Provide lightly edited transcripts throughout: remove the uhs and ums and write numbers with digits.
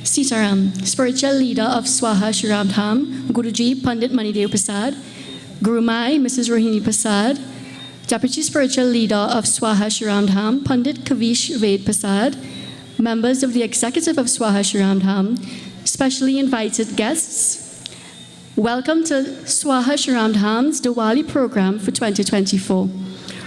Sitaram, spiritual leader of Swaha Shri Ram Dham, Guruji Pandit Manidev Prasad, Guru Mai Mrs. Rohini Prasad, Deputy Spiritual Leader of Swaha Shri Ram Dham, Pandit Kavish Ved Prasad, members of the executive of Swaha Shri Ram Dham, specially invited guests. Welcome to Swaha Shri Ram Dham's Diwali program for 2024.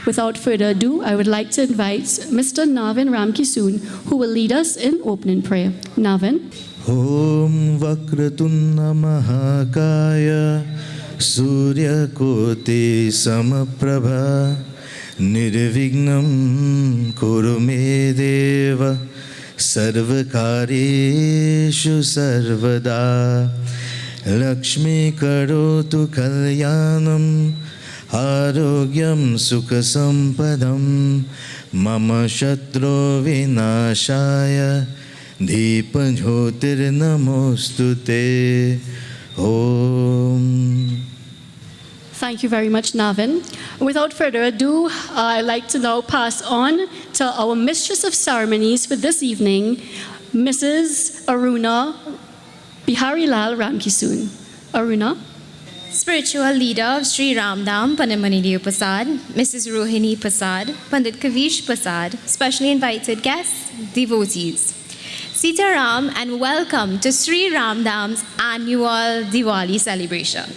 Without further ado, I would like to invite Mr. Navin Ramkisoon, who will lead us in opening prayer. Navin. Om Vakratunna Mahakaya Surya Koti Samaprabha Nirvignam Kurume Deva Sarvakareshu Sarvada Lakshmi Karotu Kalyanam Arogyam Sukha Sampadam Mama Shatro Vinashaya Deepa Jyotir Namostute Om. Thank you very much, Navin. Without further ado, I'd like to now pass on to our Mistress of Ceremonies for this evening, Mrs. Aruna Biharilal Ramkisoon. Aruna. Spiritual leader of Sri Ram Dham, Pandit Manidev Prasad, Mrs. Rohini Prasad, Pandit Kavish Prasad, specially invited guests, devotees. Sitaram and welcome to Sri Ram Dham's annual Diwali celebration.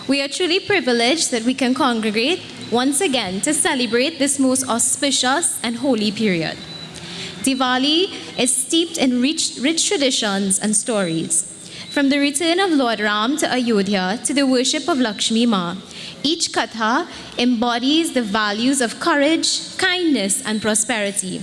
We are truly privileged that we can congregate once again to celebrate this most auspicious and holy period. Diwali is steeped in rich traditions and stories. From the return of Lord Ram to Ayodhya to the worship of Lakshmi Ma, each katha embodies the values of courage, kindness, and prosperity.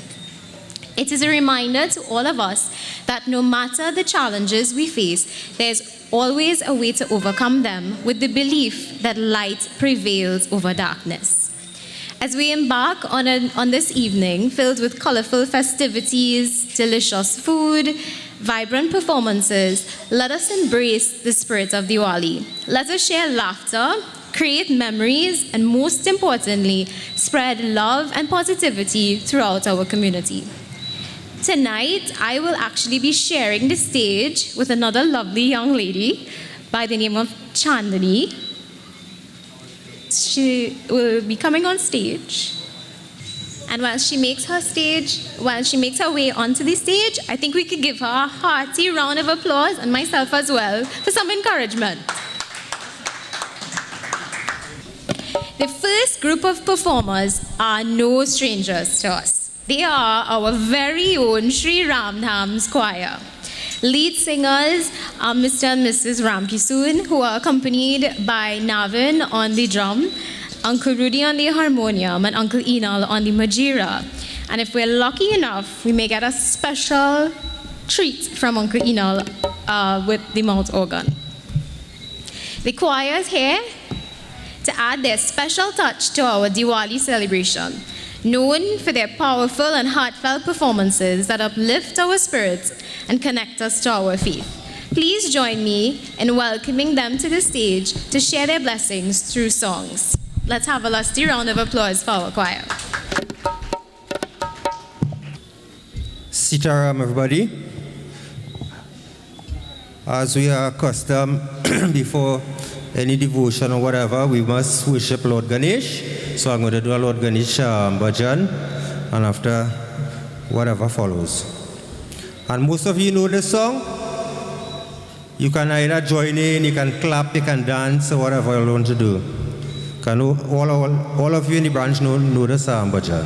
It is a reminder to all of us that no matter the challenges we face, there's always a way to overcome them with the belief that light prevails over darkness. As we embark on this evening filled with colorful festivities, delicious food, vibrant performances, let us embrace the spirit of Diwali. Let us share laughter, create memories, and most importantly, spread love and positivity throughout our community. Tonight, I will actually be sharing the stage with another lovely young lady by the name of Chandani. She will be coming on stage. And while she makes her way onto the stage, I think we could give her a hearty round of applause, and myself as well, for some encouragement. The first group of performers are no strangers to us. They are our very own Sri Ram Dham's choir. Lead singers are Mr. and Mrs. Ramkisoon, who are accompanied by Navin on the drum, Uncle Rudy on the harmonium, and Uncle Enal on the majira. And if we're lucky enough, we may get a special treat from Uncle Enal with the mouth organ. The choir is here to add their special touch to our Diwali celebration, known for their powerful and heartfelt performances that uplift our spirits and connect us to our faith. Please join me in welcoming them to the stage to share their blessings through songs. Let's have a lusty round of applause for our choir. Sitaram, everybody. As we are accustomed before any devotion or whatever, we must worship Lord Ganesh. So I'm going to do a Lord Ganesh bhajan, and after whatever follows. And most of you know this song. You can either join in, you can clap, you can dance, or whatever you want to do. Can all of you in the branch know the song bhajan.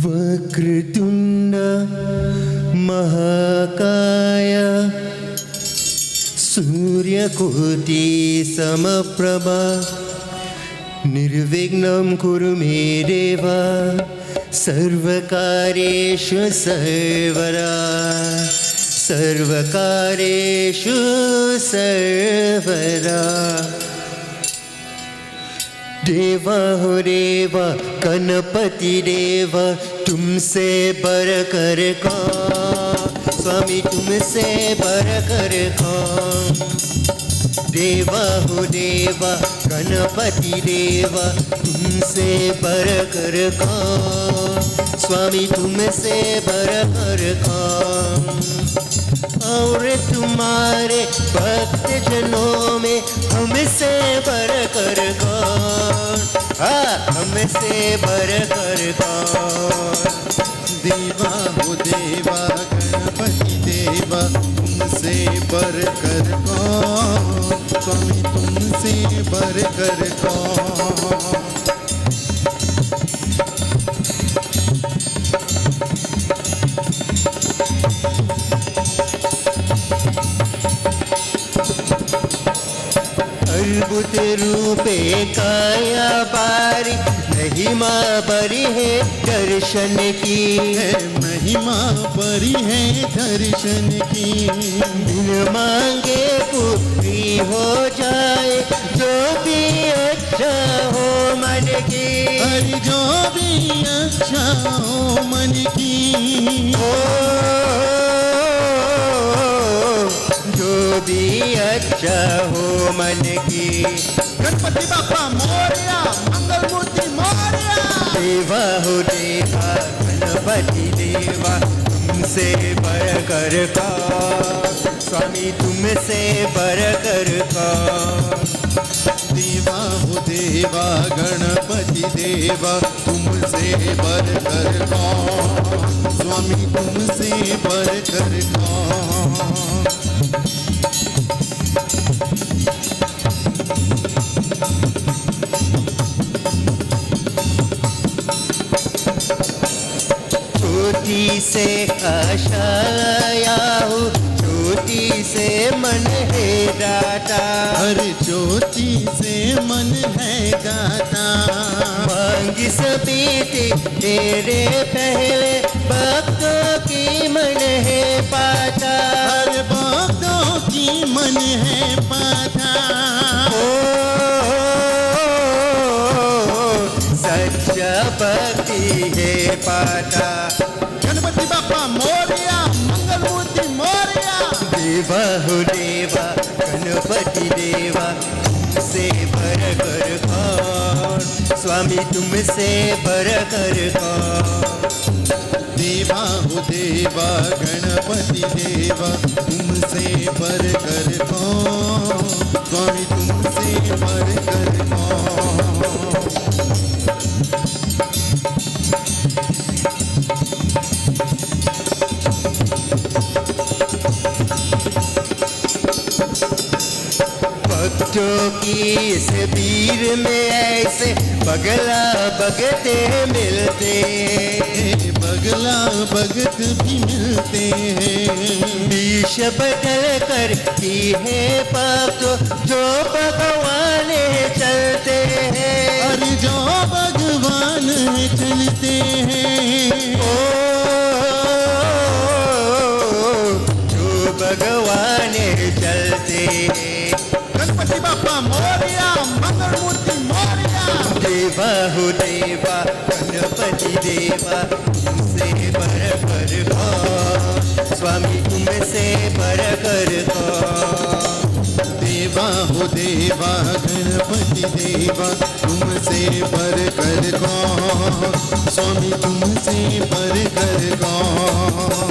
Vakratunda Mahakaya Surya Koti Samaprabha Nirvignam Kurume Deva Sarvakareshu Sarvada Sarvakareshu Sarvada देवा हो देवा गणपति देवा तुमसे बर कर कौन स्वामी तुमसे बर कर कौन देवा हो देवा गणपति देवा तुमसे बढ़कर कौन, स्वामी तुमसे बढ़कर कौन। और तुम्हारे भक्त जनों में हमसे बढ़कर कौन, हमसे बढ़कर कौन। देवा हो देवा गणपति देवा तुमसे बढ़कर कौन, स्वामी तुमसे बढ़कर कौन। अद्भुत रूपे काया बारी महिमा बड़ी है दर्शन की, महिमा बड़ी है दर्शन की। बिन मांगे पूरी हो जाए जो भी अच्छा हो मन की, हरि जो भी अच्छा हो मन की। जो भी अच्छा हो मन की। गणपति बापा मोरया, मंगल मूर्ति मोरया। देवा हो देवा गणपति देवा तुमसे बढ़कर कौन, स्वामी तुमसे बढ़कर कौन। देवा हो देवा गणपति देवा तुमसे बढ़कर कौन, स्वामी तुमसे बढ़कर कौन। ज्योति से आशा लाया हूँ, ज्योति से मन है दाता। हर ज्योति से मन है दाता। मांगी सभी तेरे पहले भक्तों की मन है पाता। हर भक्तों की मन है पाता। सच्चा भक्ति है पाता। गणपति बापा मोरया, मंगल मूर्ति मोरया। देवा हो देवा गणपति देवा तुमसे बढ़कर कौन, स्वामी तुमसे बढ़कर कौन। देवा हो देवा गणपति देवा तुमसे बढ़कर कौन, स्वामी तुमसे बढ़कर कौन। भक्तों की इस भीड़ में ऐसे बगला बगते मिलते, बगला भगत भी मिलते हैं। बीच बदल कर की है भक्तों जो भगवान चलते हैं। और जो भगवान चलते हैं। जो भगवान चलते हैं। गणपति बापा मोरया, मंगल मूर्ति मोरया। देवा हो देवा गणपति देवा तुमसे बढ़कर कौन, स्वामी तुमसे बढ़कर कौन। देवा हो देवा गणपति देवा तुमसे बढ़कर कौन, स्वामी तुमसे बढ़कर कौन।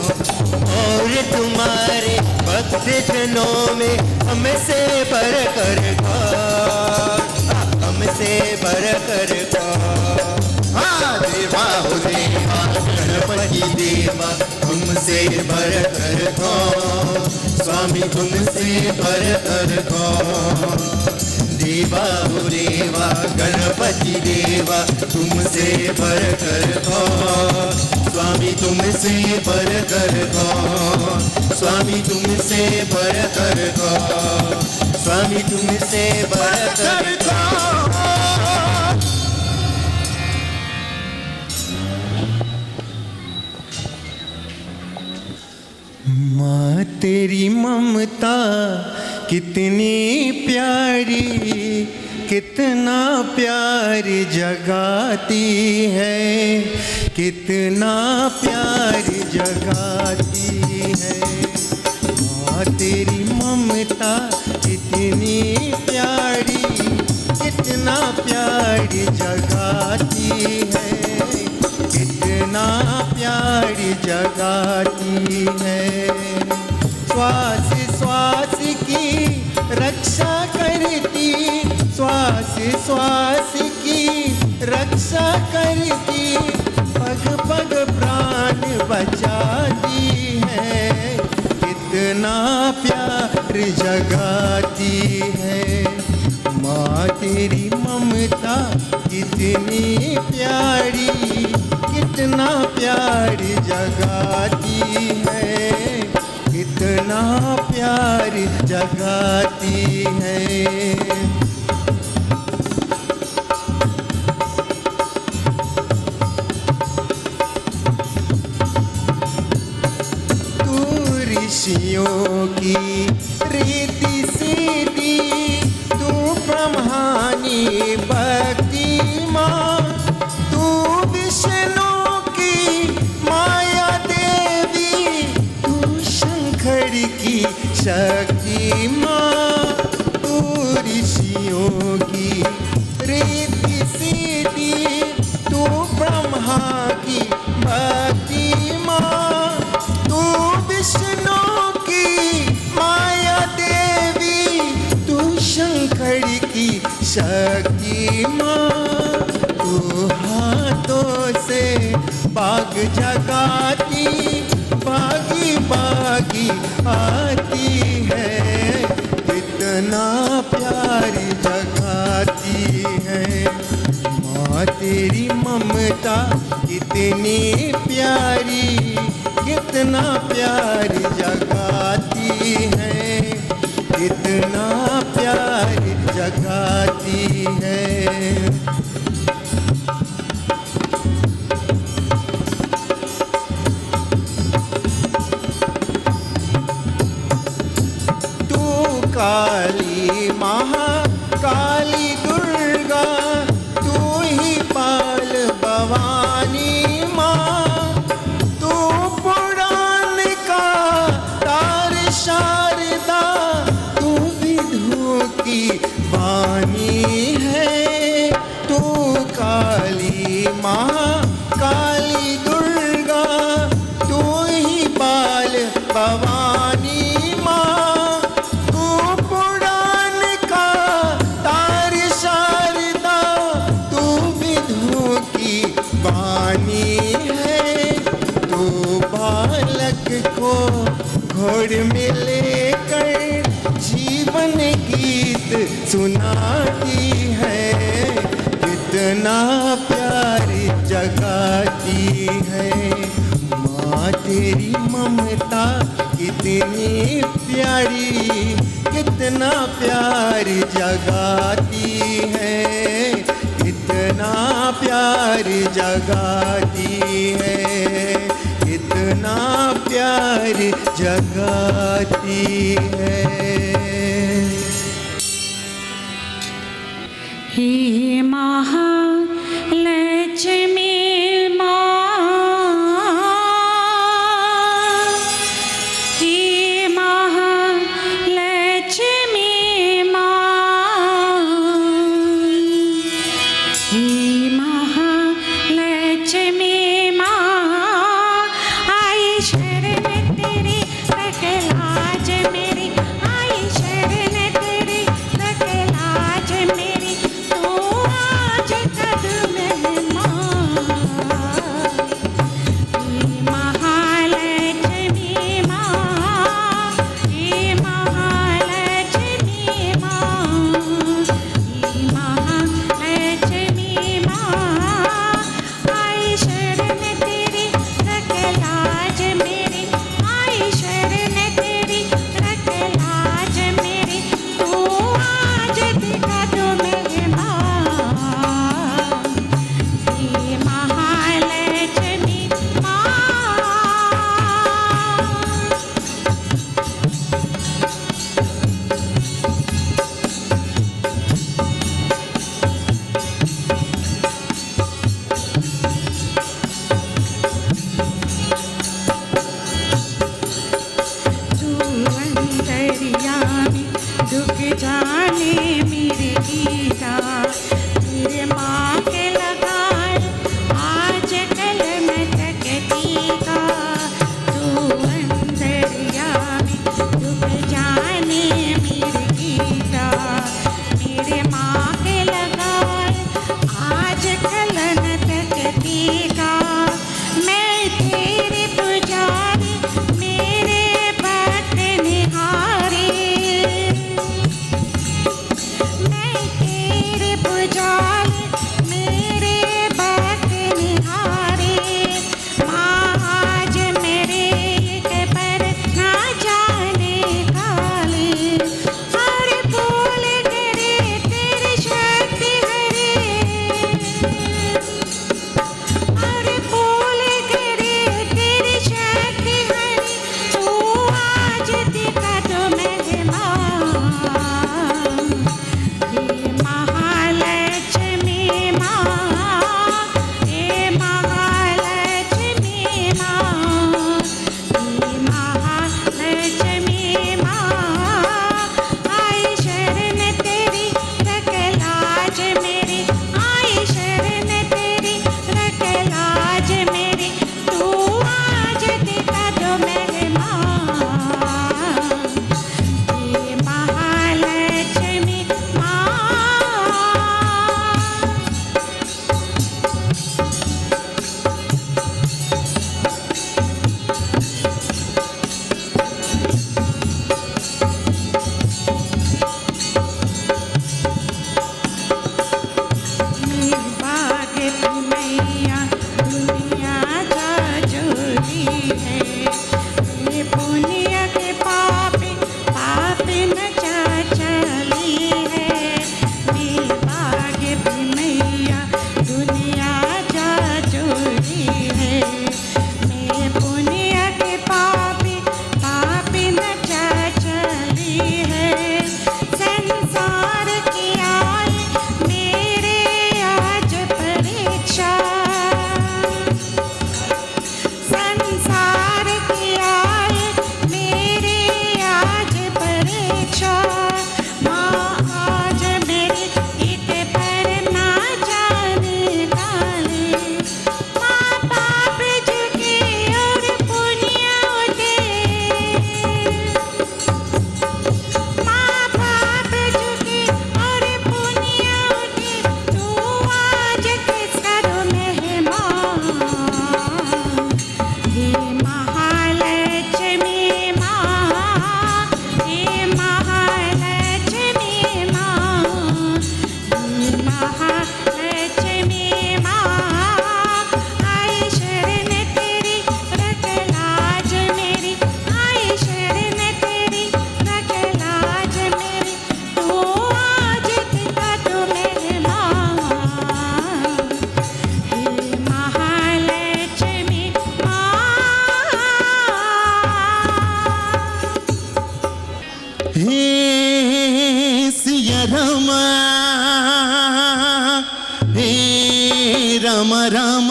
और तुम्हारे भक्त जनों में हमसे बढ़कर कौन, हमसे बढ़कर कौन। देवा हो देवा गणपति देवा तुमसे बढ़कर कौन, स्वामी तुमसे बढ़कर कौन। देवा हो देवा गणपति देवा तुमसे बढ़कर कौन, स्वामी तुमसे बढ़कर कौन। स्वामी तुमसे बढ़कर कौन, स्वामी तुमसे बढ़कर कौन। माँ तेरी ममता कितनी प्यारी, कितना प्यार जगाती है, कितना प्यार जगाती है। माँ तेरी ममता कितनी कितना प्यारी जगाती है, कितना प्यारी जगाती है। श्वास श्वास की रक्षा करती, श्वास श्वास की रक्षा करती, पग पग प्राण बचाती है, कितना प्यार जगाती है। माँ तेरी ममता कितनी प्यारी, कितना प्यार जगाती है, कितना प्यार जगाती है। ऋषियों की रीति सीधी, तू ब्रह्मानी भक्ति माँ, तू विष्णु की माया देवी, तू शंकर की शक्ति माँ। तू ऋषियों की रीति सीधी, तू ब्रह्मा की भक्ति माँ, तू विष्णु की माया देवी, तू शंकर की शक्ति माँ। तू हाथों से बाग जगाती, बागी बागी आती है, कितना प्यार जगाती है। माँ तेरी ममता कितनी प्यारी, कितना प्यार जगाती है, कितना प्यार जगाती है। तू काली महाकाली दुर्गा, तू ही पाल भवानी माँ, तू पुराण का तार शारदा, तू विधु की वाणी है। तू काली महाकाली दुर्गा, तू ही बाल भवानी माँ, तू पुराण का तार शारदा, तू विधु की वाणी है। तू बालक को घोड़ में लेकर जीवन गीत सुनाती है, कितना प्यार जगाती है। माँ तेरी ममता कितनी प्यारी, कितना प्यार जगाती है, कितना प्यार जगाती है, कितना प्यार जगाती है। हे महालक्ष्मी माँ, हे महालक्ष्मी माँ, हे महालक्ष्मी माँ, आई शरण तेरी रखलाज मेरी, आई शरण तेरी रखलाज मेरी, तू आज कदम में माँ।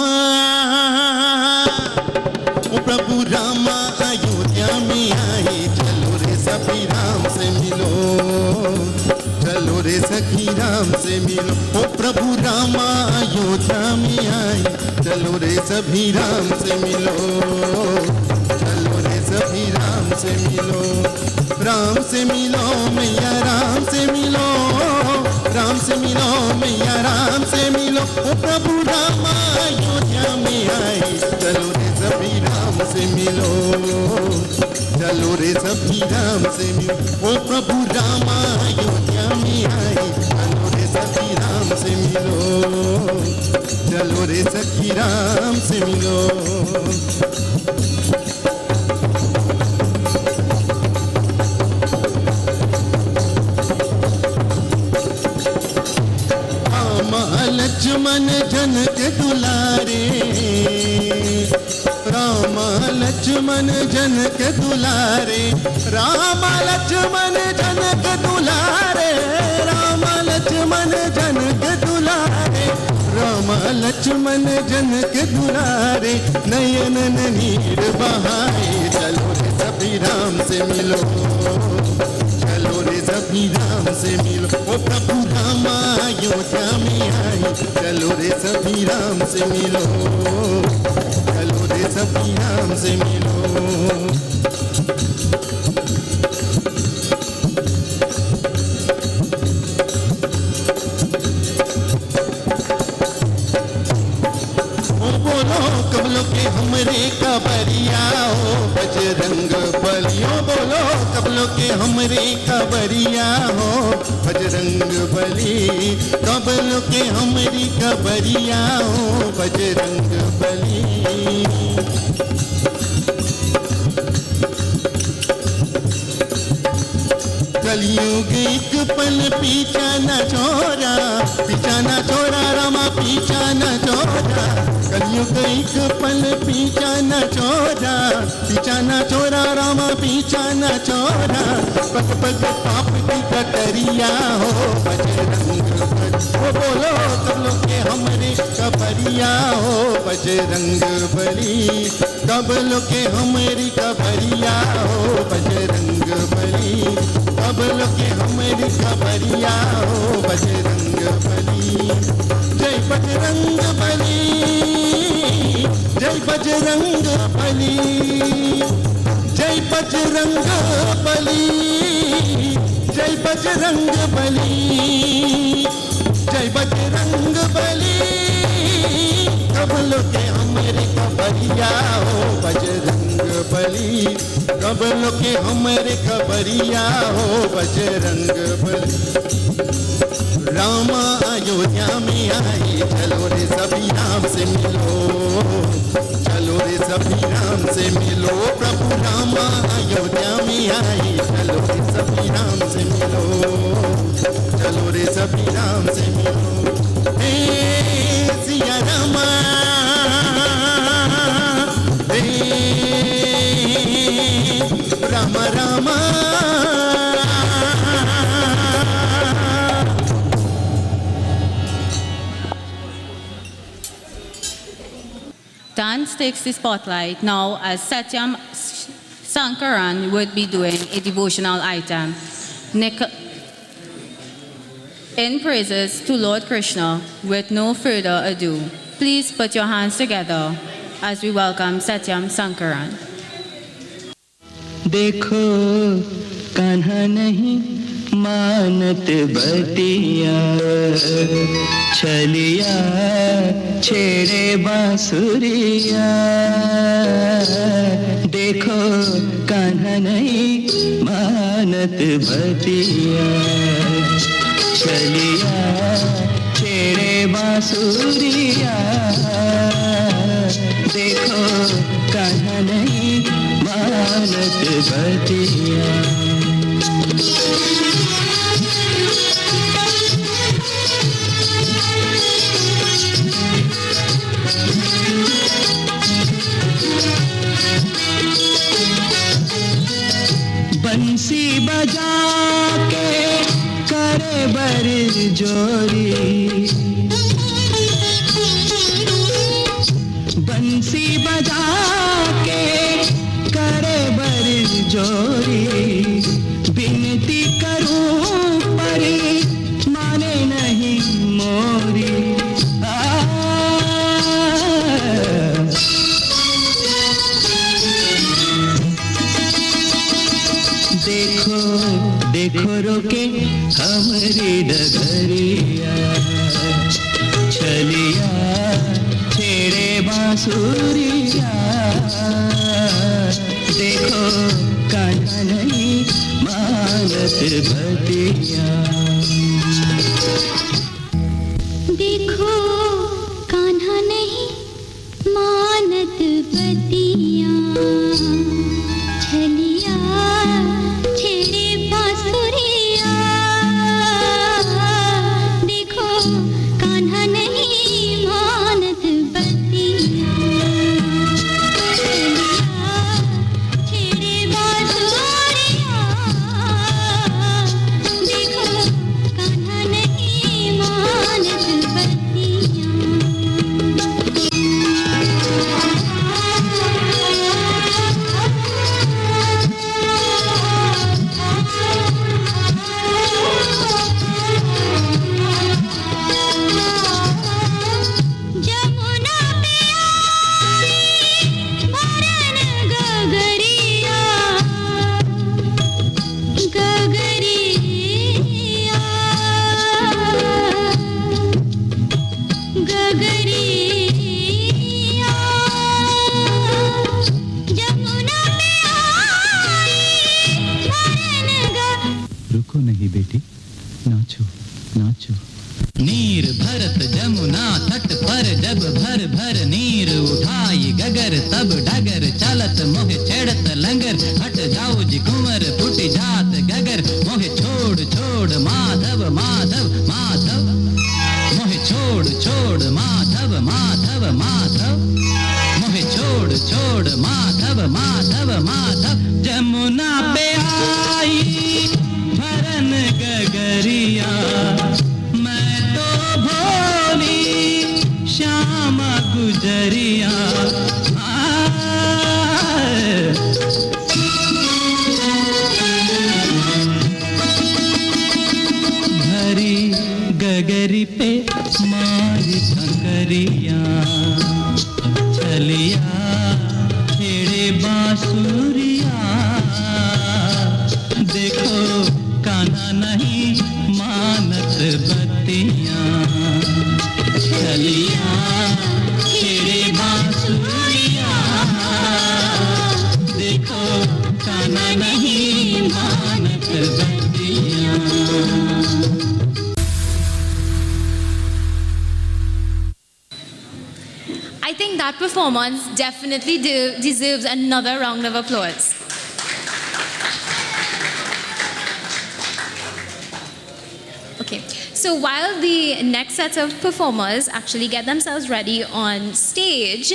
रामा ओ प्रभु रामा अयोध्या में आए चलो रे सभी राम से मिलो चलो रे सखी राम से मिलो ओ प्रभु रामा अयोध्या में आए चलो रे सभी राम से मिलो चलो रे सभी राम से मिलो मैया राम से मिलो मैया राम से मिलो ओ प्रभु रामा अयोध्या में आए चलो रे सभी राम से मिलो चलो रे सभी राम से मिलो ओ प्रभु रामा अयोध्या में आए चलो रे सभी राम से मिलो चलो रे सखी राम से मिलो लक्ष्मण जन के दुलारे राम लक्ष्मण जन के दुलारे राम लक्ष्मण जन के दुलारे राम लक्ष्मण जन के दुलारे राम लक्ष्मण जन के दुलारे नयन नीर बहाए चलो रे सभी राम से मिलो चलो रे सभी राम से मिलो ओ प्रभु रामा अयोध्या में आए चलो रे सभी राम से मिलो चलो रे सभी राम से मिलो कबलों के हमरे कबरिया हो बजरंग बलियो बोलो कबलों के हमरे कबरिया हो बजरंग बली कबलों के हमरी कबरिया हो बजरंग बली कलयुग एक पल पीछा न छोड़ा रामा पीछा न छोड़ा कलयुग एक पल पीछा न छोड़ा रामा पीछा न छोड़ा पग पग पाप की कटरिया हो बजरंग बली बोलो कबलों के हमरे कबरिया हो बजरंग बली कबलों के हमरी कबरिया हो बजरंग बली कबलों के हमरी कबरिया हो बजरंग बली जय बजरंग बली जय बजरंग बली जय बजरंग बली जय बजरंग बली जय बजरंग बली कबलों के हमरे कबरिया हो बजरंग बली कबलों के हमरे कबरिया हो बजरंग बली रामा अयोध्या में आए चलो रे सभी राम से मिलो चलो रे सभी राम से मिलो प्रभु रामा अयोध्या में आए चलो रे सभी राम से मिलो चलो रे सभी राम से मिलो हे सिया रामा हे Ram Rama Dance takes the spotlight now as Satyam Sankaran would be doing a devotional item in praises to Lord Krishna. With no further ado, please put your hands together as we welcome Satyam Sankaran. देखो कान्हा नहीं मानत बतिया छलिया छेड़े बांसुरिया देखो कान्हा नहीं मानत बतिया छलिया छेड़े बांसुरिया देखो कान्हा नहीं मानत बतिया बंसी बजा के करे बर जोरी बंसी बजा के करे बर जोरी विनती करूं पर माने नहीं मोरी देखो देखो रोके हमारी डगरिया चलिया छेड़े बांसुरिया देखो कान्हा नहीं मानत भतिया देखो कान्हा नहीं मानत बतिया छलिया छेड़े बांसुरिया देखो कान्हा नहीं मानत बतिया छलिया छेड़े बांसुरिया देखो कान्हा नहीं मानत बतिया जमुना पे आई भरन गगरिया गगरिया गगरिया जमुना पे आई भरन रुको नहीं बेटी नाचो नाचो नीर भरत जमुना तट पर जब भर भर नीर उठाई गगर तब डगर चलत मोह छेड़त लंगर हट जाओ जी कुंवर फुट जात गगर मोह छोड़ छोड़ माधव माधव माधव मोह छोड़ छोड़ माधव माधव माधव मोह छोड़ छोड़ माधव माधव माधव जमुना पे आई भरन गगरिया मैं तो भोली श्यामा गुजरिया भरी गगरी पे मारी भंगरिया चलिया छेड़े बांसुरिया देखो कान्हा नहीं मानत बतिया चलिया छेड़े बांसुरिया देखो कान्हा नहीं मानत बतिया I think that performance definitely deserves another round of applause. Okay, so while the next set of performers actually get themselves ready on stage,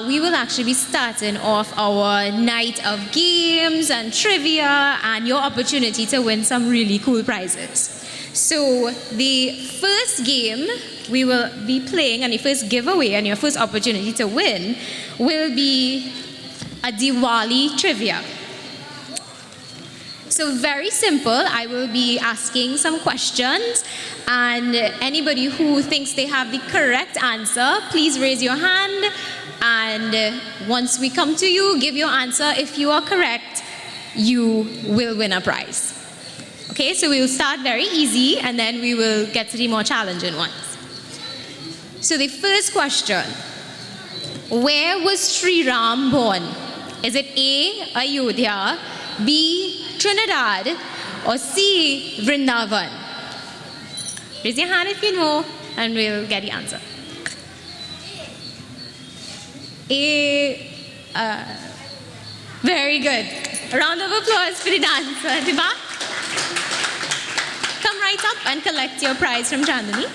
we will actually be starting off our night of games and trivia and your opportunity to win some really cool prizes. So the first game we will be playing and the first giveaway and your first opportunity to win will be a Diwali trivia. So very simple, I will be asking some questions and anybody who thinks they have the correct answer, please raise your hand and once we come to you, give your answer. If you are correct, you will win a prize. Okay, so we will start very easy and then we will get to the more challenging ones. So the first question, where was Sri Ram born? Is it A, Ayodhya, B, Trinidad, or C, Vrindavan? Raise your hand if you know and we'll get the answer. A, very good. A round of applause for the dancer at the back. Come right up and collect your prize from Chandani.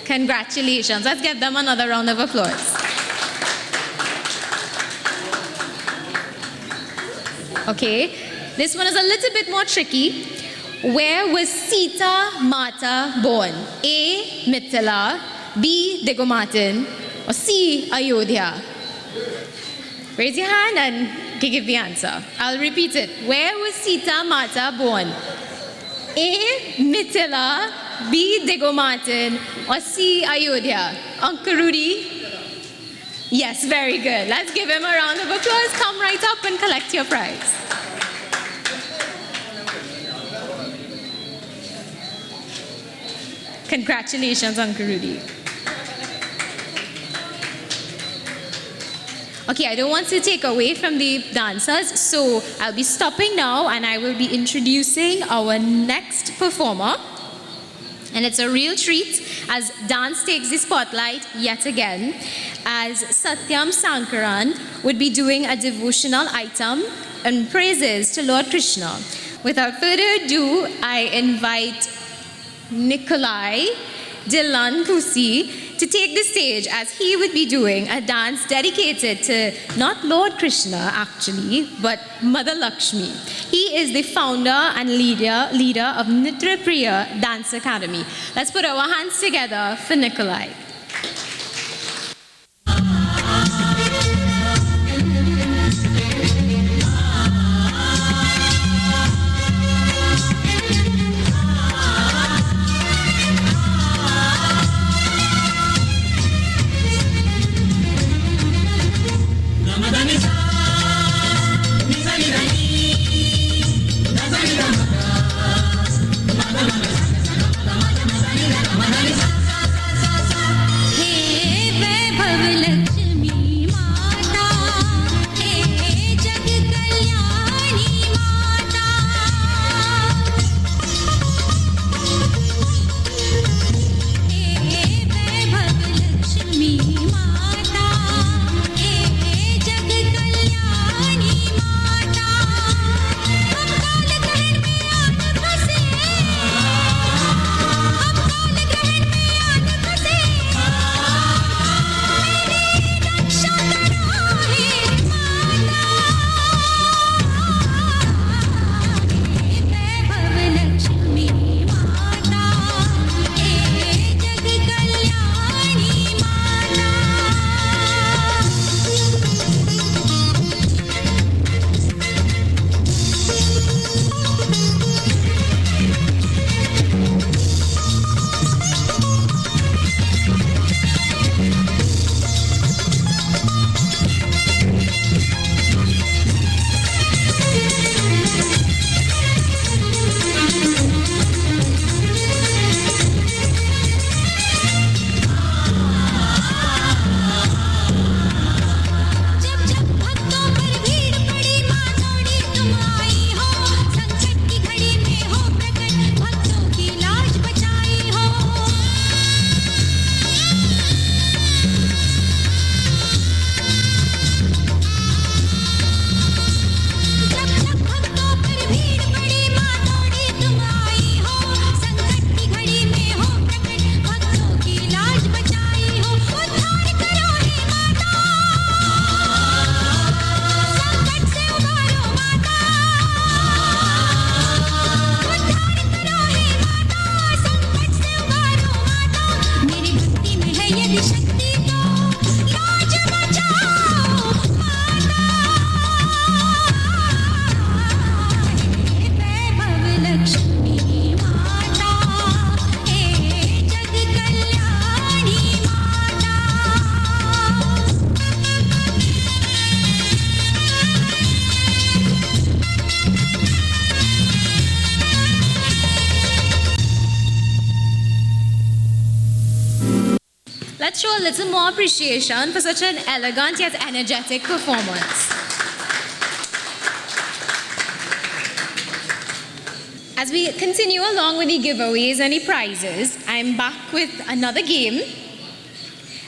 Congratulations. Let's give them another round of applause. Okay, this one is a little bit more tricky. Where was Sita Mata born? A. Mithila, B. Digomatin, or C. Ayodhya? Raise your hand and give the answer. I'll repeat it. Where was Sita Mata born? A. Mithila, B. Digomatin, or C. Ayodhya? Uncle Rudy? Yes, very good. Let's give him a round of applause. Come right up and collect your prize. Congratulations, Uncle Rudy. Okay, I don't want to take away from the dancers, so I'll be stopping now and I will be introducing our next performer. And it's a real treat as dance takes the spotlight yet again, as Satyam Sankaran would be doing a devotional item and praises to Lord Krishna. Without further ado, I invite Nikolai Dilan Kusi to take the stage as he would be doing a dance dedicated to not Lord Krishna actually, but Mother Lakshmi. He is the founder and leader of Nitra Priya Dance Academy. Let's put our hands together for Nikolai. Let's show a little more appreciation for such an elegant yet energetic performance. As we continue along with the giveaways and the prizes, I'm back with another game.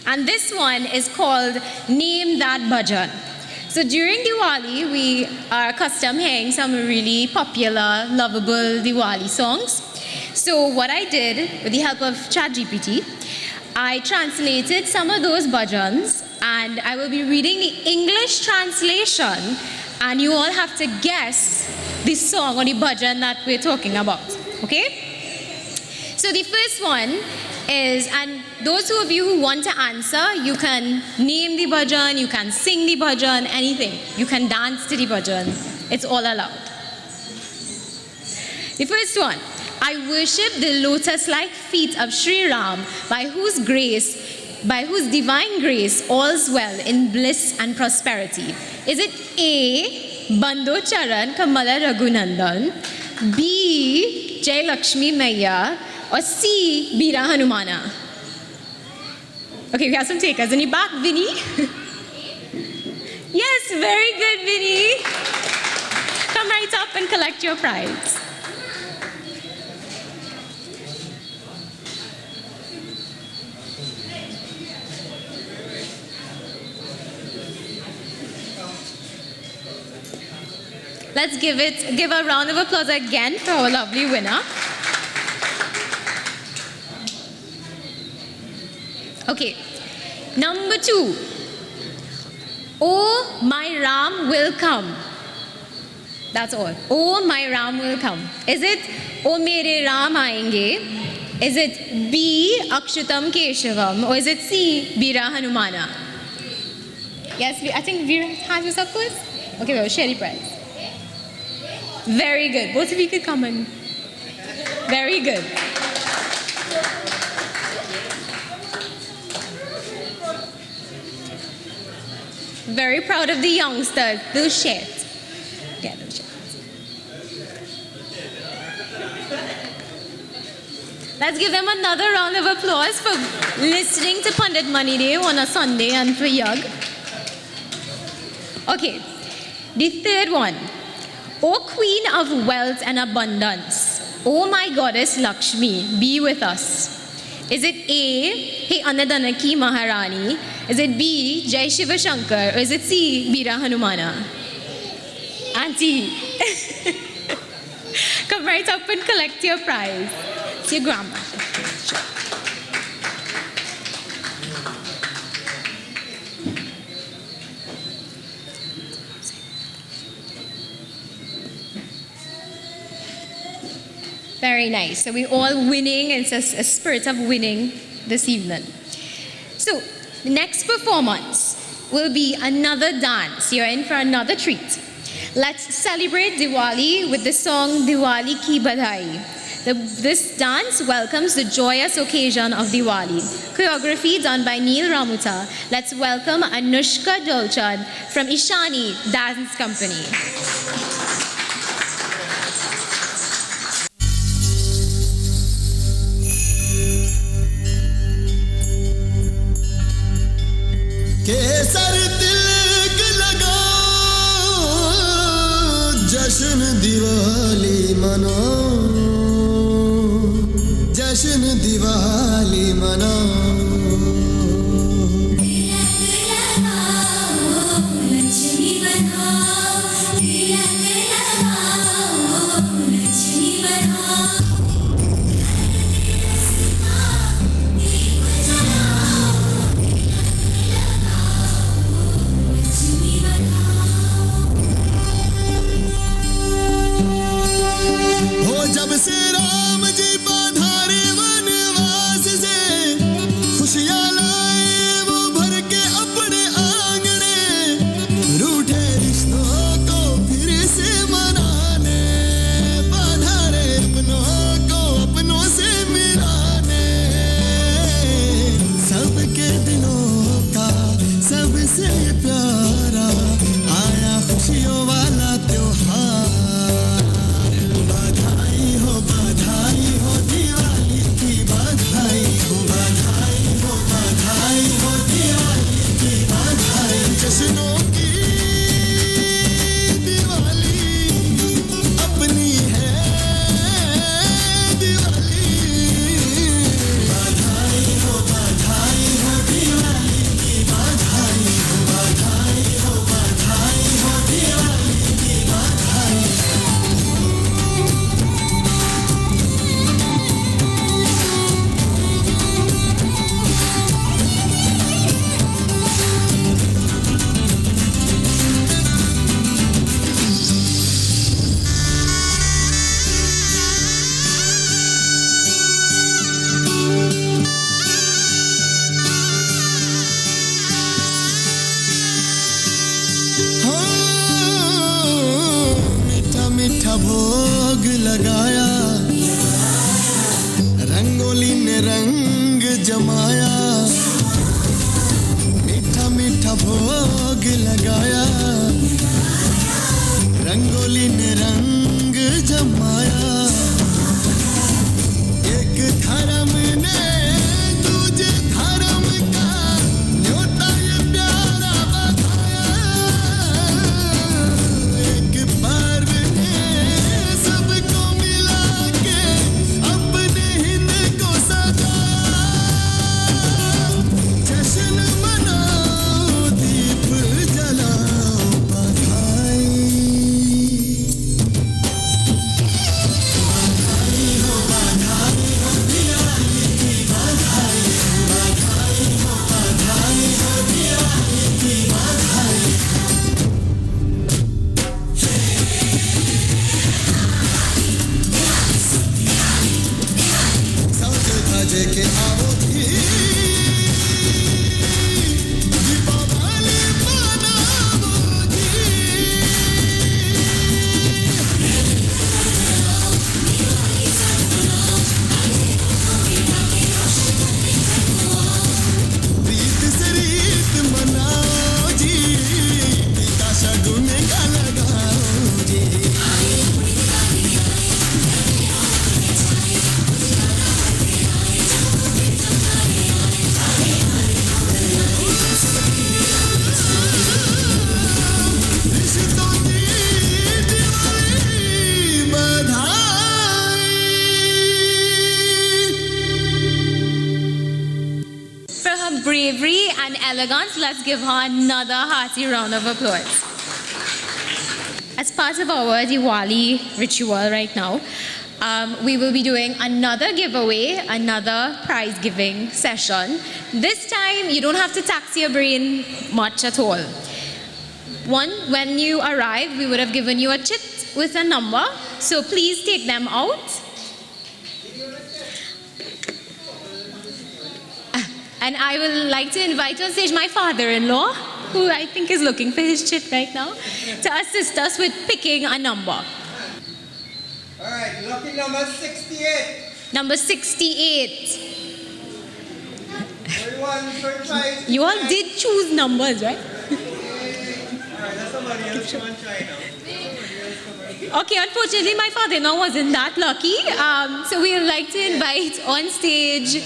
And this one is called Name That Bhajan. So during Diwali, we are accustomed hearing some really popular, lovable Diwali songs. So what I did, with the help of ChatGPT, I translated some of those bhajans and I will be reading the English translation, and you all have to guess the song or the bhajan that we're talking about. Okay? So the first one is, and those of you who want to answer, you can name the bhajan, you can sing the bhajan, anything. You can dance to the bhajan. It's all allowed. The first one. I worship the lotus-like feet of Sri Ram, by whose divine grace all's well in bliss and prosperity. Is it A, Bando Charan Kamala Raghunandan, B, Jai Lakshmi Maiya, or C, Bira Hanumana? Okay, we have some takers. In the back, Vinny? Yes, very good, Vinny. Come right up and collect your prize. Let's give a round of applause again for our lovely winner. Okay, number 2. Oh, my Ram will come. That's all. Oh, my Ram will come. Is it Oh, mere Ram aayenge? Is it B, Akshutam Keshavam? Or is it C, Bira Hanumana? Yes, I think Veer has us up first. Okay, well, share the prize. Very good. Both of you could come in. Very good. Very proud of the youngsters. They'll share it. Yeah, they'll share it. Let's give them another round of applause for listening to Pandit Manidev on a Sunday and for Yag. Okay, the third one. O Queen of Wealth and Abundance, O my Goddess Lakshmi, be with us. Is it A, Hey Anadanaki Maharani? Is it B, Jai Shiva Shankar? Or is it C, Bira Hanumana? Auntie, come right up and collect your prize. It's your grandma. Sure. Very nice. So we're all winning. It's a spirit of winning this evening. So the next performance will be another dance. You're in for another treat. Let's celebrate Diwali with the song Diwali Ki Badhai. This dance welcomes the joyous occasion of Diwali. Choreography done by Neil Ramuta. Let's welcome Anushka Dolchad from Ishani Dance Company. केसर तिलक लगाओ, जश्न दिवाली मनाओ, जश्न दिवाली मनाओ। लक्ष्मी बनाओ, तिलक लगाओ, लक्ष्मी बनाओ। जब से राम जी पधारे वनवास से, खुशियाँ लाए वो भर के अपने आंगने, रूठे रिश्तों को फिर होली ने रंग जमाया एक धर्म ने दूजे धर्म का न्योता ये प्यारा बधाया एक पर्व ने सबको मिला के अपने हिंद को सजाया जश्न मनाओ दीप जलाओ बधाई साजे धाजे के आओ भी दीपावली मनाओ जी प्रीत से रीत मनाओ जी पिता शगुन का लगाओ जी रिश्तों की दिवाली बधाई For her bravery and elegance, let's give her another hearty round of applause. As part of our Diwali ritual right now, we will be doing another giveaway, another prize giving session. This time, you don't have to tax your brain much at all. One, when you arrive, we would have given you a chit with a number, so please take them out. And I would like to invite on stage my father-in-law, who I think is looking for his chit right now, to assist us with picking a number. All right, lucky number 68. Number 68. 31, 35. You all did choose numbers, right? All right, that's somebody else. Come on, try now. Okay, unfortunately, my father-in-law wasn't that lucky. So we would like to invite on stage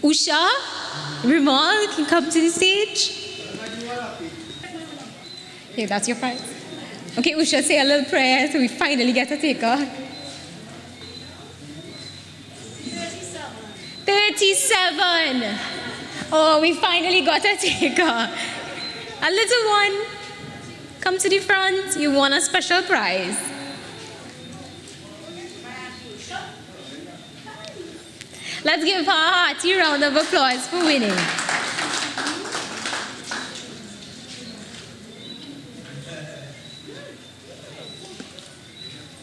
Usha, Rimal, can come to the stage. Okay, that's your prize. Okay, Usha, say a little prayer so we finally get a taker. 37. Oh, we finally got a taker. A little one, come to the front. You won a special prize. Let's give her a hearty round of applause for winning.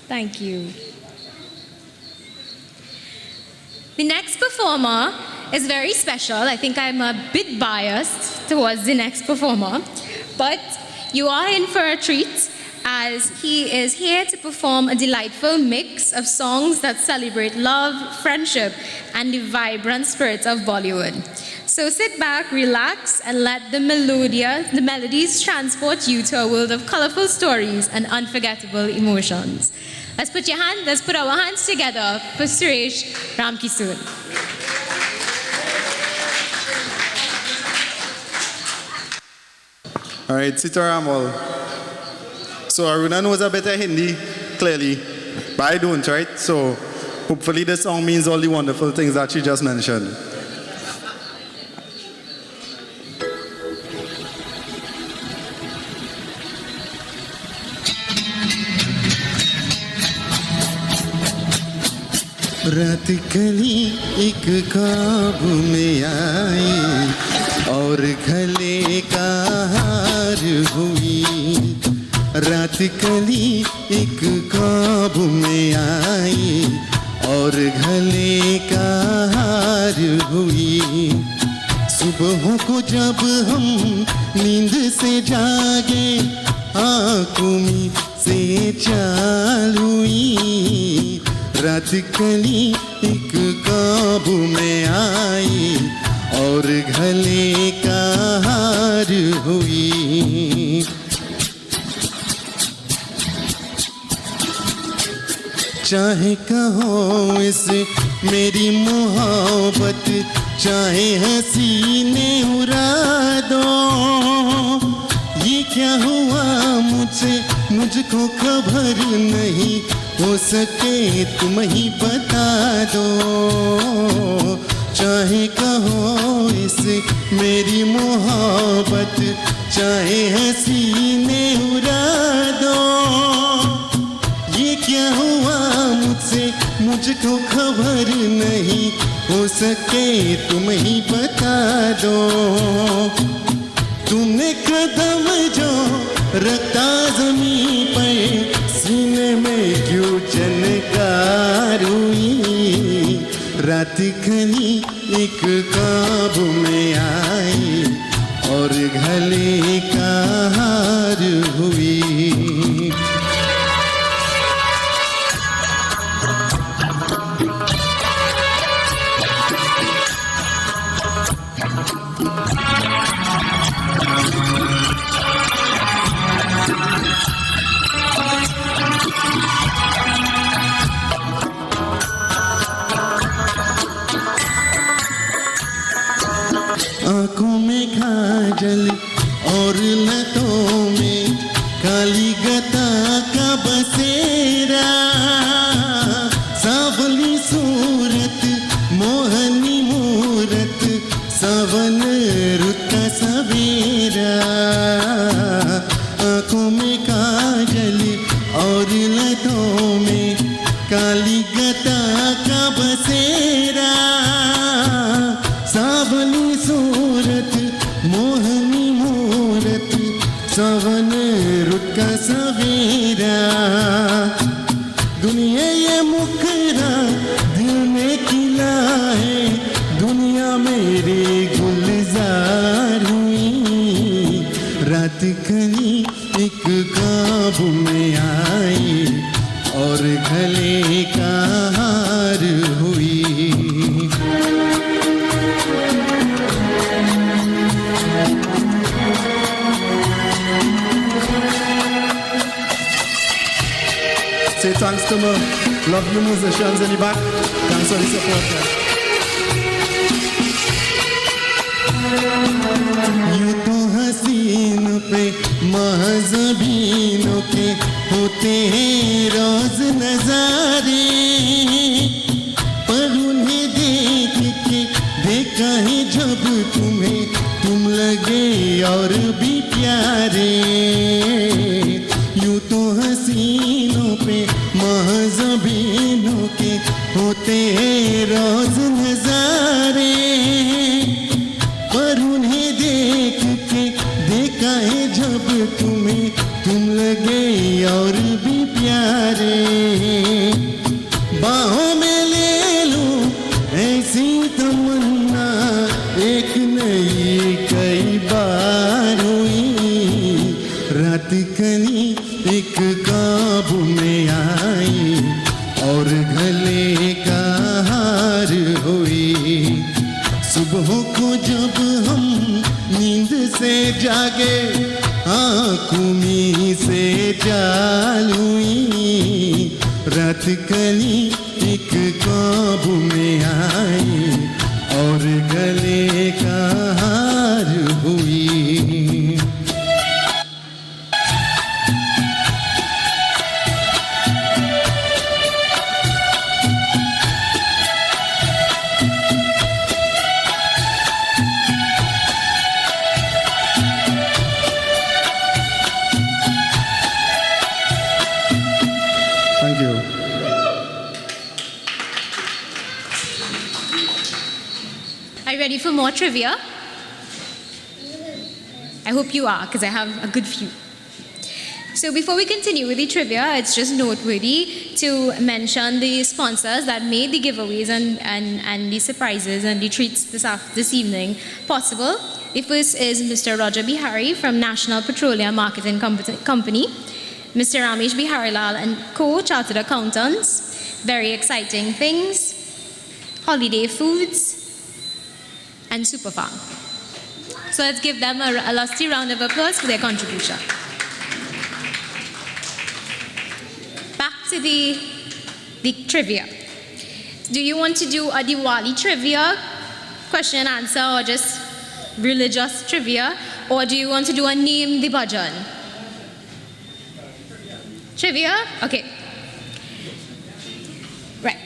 Thank you. The next performer is very special. I think I'm a bit biased towards the next performer, but you are in for a treat as he is here to perform a delightful mix of songs that celebrate love, friendship, and the vibrant spirit of Bollywood. So sit back, relax, and let the melodies transport you to a world of colorful stories and unforgettable emotions. Let's put our hands together for Suresh Ramkisoon. All right, Sitaram all. So Aruna knows a better Hindi, clearly, but I don't, right? So hopefully this song means all the wonderful things that she just mentioned. रात कली एक ख्वाब में आई और गले का हार हुई रात कली एक ख्वाब में आई और गले का हार हुई सुबह को जब हम नींद से जागे आँखों में से चाल हुई रात कली एक ख्वाब में आई और गले का हार हुई चाहे कहो इसे मेरी मोहब्बत, चाहे हसीने उड़ा दो। ये क्या हुआ मुझसे मुझको खबर नहीं, हो सके तुम ही बता दो। चाहे कहो इसे मेरी मोहब्बत, चाहे हसीने उड़ा दो। ये क्या हुआ मुझसे मुझको खबर नहीं, हो सके तुम ही बता दो। तुमने कदम जो रखता ज़मीं पर, सीने में क्यों चनकार हुई। रात खली एक ख्वाब में आई और गले का हार हुई। आँखों में काजल और लतों में काली गता का बसेरा। सावली सूरत मोहनी मूरत, सावन रुत का सवेरा। आँखों में काजल और लतों में काली गता का बसेरा। सावली सूरत मोहनी मूरत, सावन रुत का सवेरा। दुनिया ये मुखरा दिल में खिला है, दुनिया मेरी गुलजार हुई। रात खली एक ख्वाब में आई और गले का हार हुई। Say thanks to my lovely musicians in the back. Thanks for the support. यूं तो हसीन पे महज़बीनों के होते हैं रोज नजारे, पर उन्हें देख के देखा है जब तुम्हें, तुम लगे और भी प्यारे। यूं तो हसीनों पे महज़बीनों के होते हैं रोज नजारे, पर उन्हें देख के देखा है जब तुम्हें, तुम लगे और भी प्यारे। बाहों में ले लूं ऐसी तमन्ना, एक नई कई बार हुई। रात खली एक ख्वाब में आई और गले का हार हुई। सुबह को जब हम नींद से जागे, आँखों में से जाल हुई। रात खली एक ख्वाब में आई और गले का हार हुई। Thank you. Are you ready for more trivia? I hope you are, because I have a good few. So before we continue with the trivia, it's just noteworthy to mention the sponsors that made the giveaways and the surprises and the treats this evening possible. The first is Mr. Roger Bihari from National Petroleum Marketing Company, Mr. Ramesh Biharilal and Co. Chartered Accountants, Very Exciting Things, Holiday Foods, and Superfarm. So let's give them a lusty round of applause for their contribution. Back to the the trivia. Do you want to do a Diwali trivia, question and answer, or just religious trivia? Or do you want to do a name the bhajan? Trivia? Okay. Right.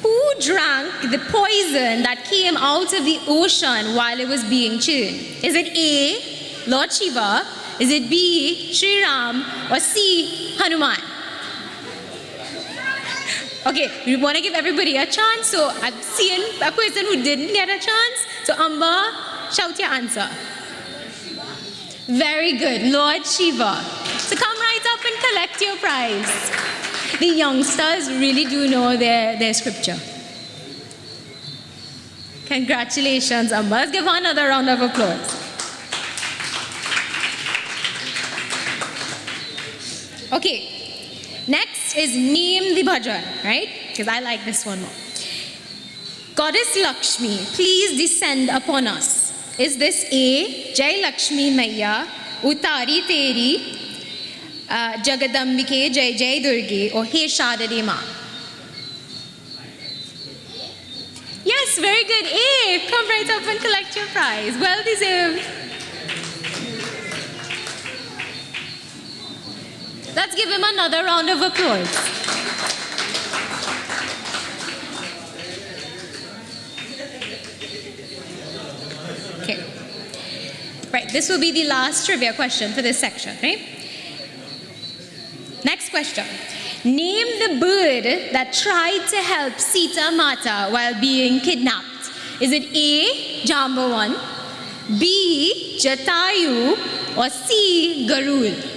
Who drank the poison that came out of the ocean while it was being churned? Is it A, Lord Shiva? Is it B, Sri Ram? Or C, Hanuman? Okay, we want to give everybody a chance. So I've seen a person who didn't get a chance. So Amba, shout your answer. Very good, Lord Shiva. So come right up and collect your prize. The youngsters really do know their scripture. Congratulations, Amba. Let's give her another round of applause. Okay, next is name the bhajan, right? Because I like this one more. Goddess Lakshmi, please descend upon us. Is this A, Jai Lakshmi Maiya, Utari Teri, Jagadambike Jai Jai Durge, or He Shadade Ma? Yes, very good. A, come right up and collect your prize. Well deserved. Let's give him another round of applause. Okay. Right, this will be the last trivia question for this section, right? Next question. Name the bird that tried to help Sita Mata while being kidnapped. Is it A, Jambawan, B, Jatayu, or C, Garud?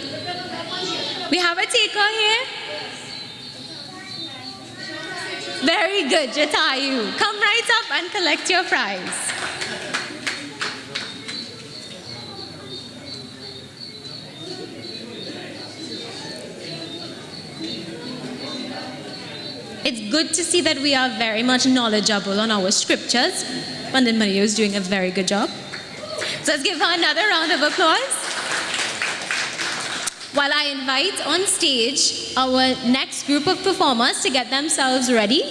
We have a taker here. Very good, Jatayu. Come right up and collect your prize. It's good to see that we are very much knowledgeable on our scriptures. Pandit Maria is doing a very good job. So let's give her another round of applause. While I invite on stage our next group of performers to get themselves ready,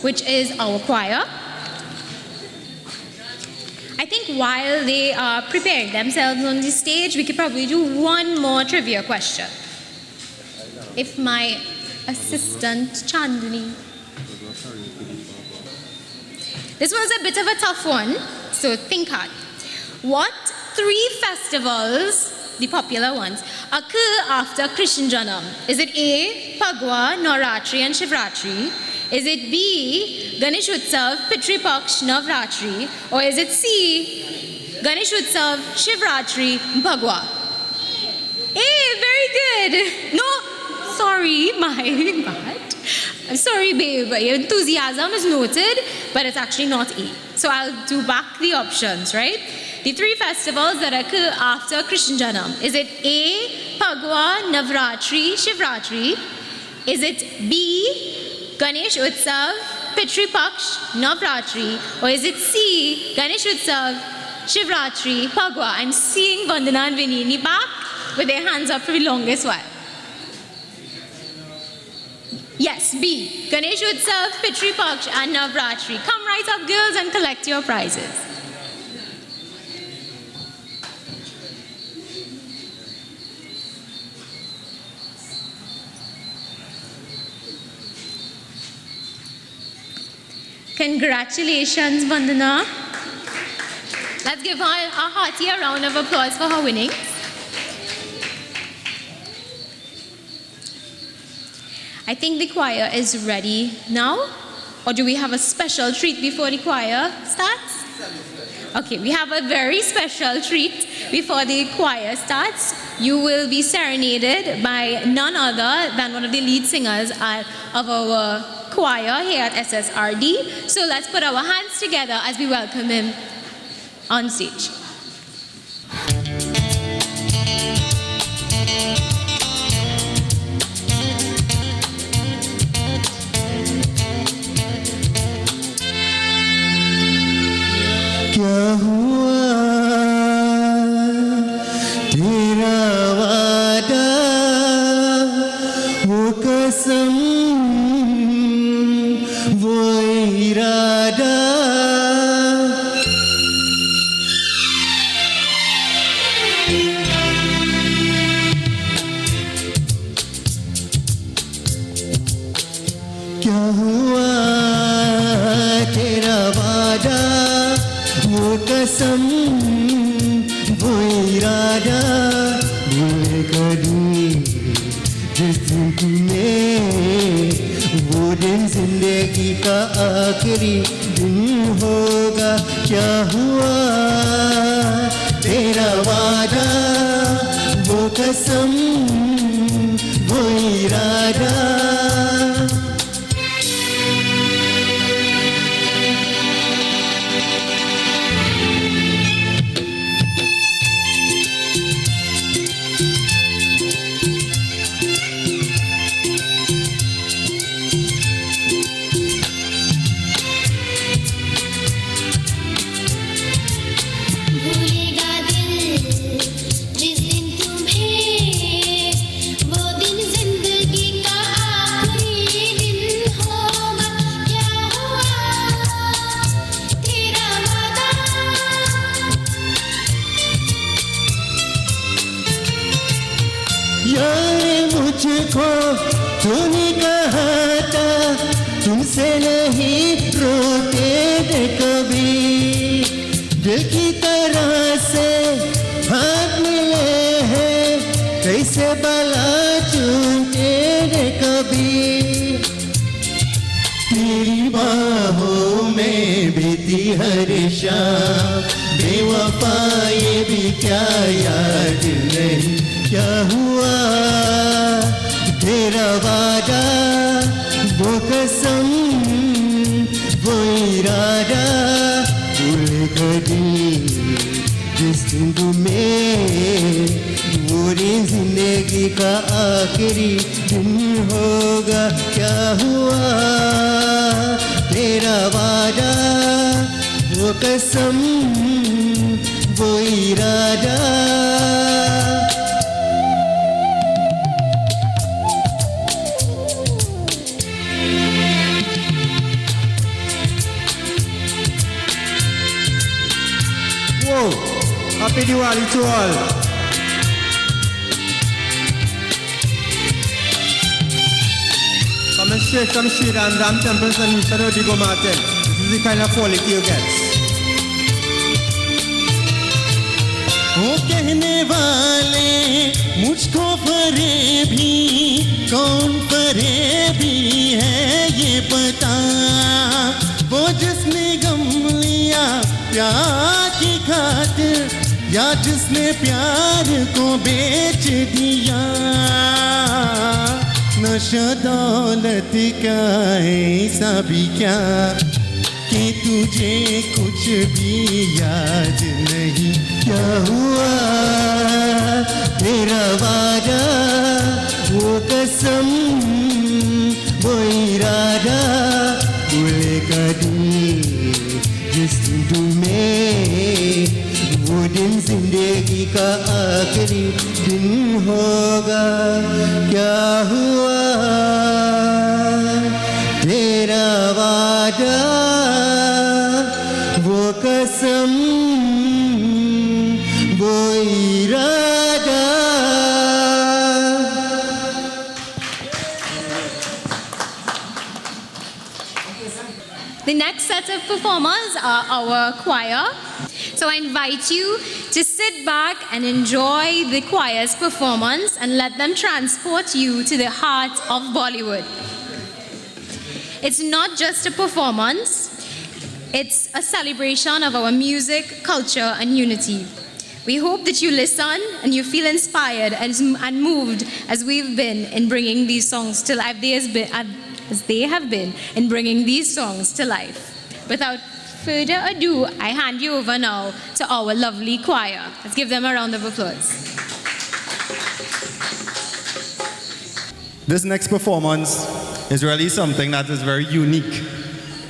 which is our choir. I think while they are preparing themselves on the stage, we could probably do one more trivia question. If my assistant, Chandni. This was a bit of a tough one, so think hard. What three festivals, the popular ones, occur after Krishna Janam? Is it A, Phagwa, Navratri and Shivratri? Is it B, Ganesh Utsav, Pitri Paksh, Navratri? Or is it C, Ganesh Utsav, Shivratri, Phagwa? A, very good. No, sorry, my bad. I'm sorry, babe. Your enthusiasm is noted, but it's actually not A. So I'll do back the options, right? The three festivals that occur after Krishna Janam. Is it A, Phagwa, Navratri, Shivratri? Is it B, Ganesh Utsav, Pitri Paksh, Navratri? Or is it C, Ganesh Utsav, Shivratri, Phagwa? I'm seeing Vandana and Vinny in the back with their hands up for the longest while. Yes, B, Ganesh Utsav, Pitri Paksh and Navratri. Come right up, girls, and collect your prizes. Congratulations, Vandana. Let's give her a hearty round of applause for her winnings. I think the choir is ready now. Or do we have a special treat before the choir starts? Okay, we have a very special treat before the choir starts. You will be serenaded by none other than one of the lead singers of our choir here at SSRD. So let's put our hands together as we welcome him on stage. क्या हुआ तेरा वादा वो कसम कसम वो इरादा भूलेगा नहीं जिस दिन तुम्हें वो दिन जिंदगी का आखिरी दिन होगा क्या हुआ तेरा वादा वो कसम वो इरादा भूलेगा दिल जिस दिन तुम्हें वो दिन जिंदगी का आखिरी दिन होगा क्या हुआ तेरा वादा यार मुझको तूने कहा था तुमसे नहीं रोते थे कभी दिल की तरह से हाथ मिले हैं कैसे भला चूमते थे कभी तेरी बाहों में बीती हर शाम बेवफा ये भी क्या याद नहीं क्या हुआ तेरा वादा वो कसम वो इरादा भूलेगा नहीं जिस दिन तुम्हें वो दिन जिंदगी का आखिरी दिन होगा क्या हुआ तेरा वादा वो कसम वो इरादा Whoa! Happy Diwali to all! Coming straight from Sri Ramdam Temples and Mr. Rodrigo Martin. This is the kind of quality you get. वो कहने वाले मुझको फरेबी कौन फरेबी है ये बता वो जिसने गम लिया प्यार की खातिर या जिसने प्यार को बेच दिया नशा दौलत का ऐसा भी क्या कि तुझे कुछ भी याद नहीं क्या हुआ तेरा वादा वो कसम वो इरादा भूलेगा नहीं जिस दिन तुम्हें वो दिन जिंदगी का आखिरी दिन होगा क्या हुआ तेरा वादा वो कसम वो इरादा The next set of performers are our choir. So I invite you to sit back and enjoy the choir's performance and let them transport you to the heart of Bollywood. It's not just a performance, it's a celebration of our music, culture, and unity. We hope that you listen and you feel inspired and moved as we've been in bringing these songs to life, as they have been in bringing these songs to life. Without further ado, I hand you over now to our lovely choir. Let's give them a round of applause. This next performance is really something that is very unique.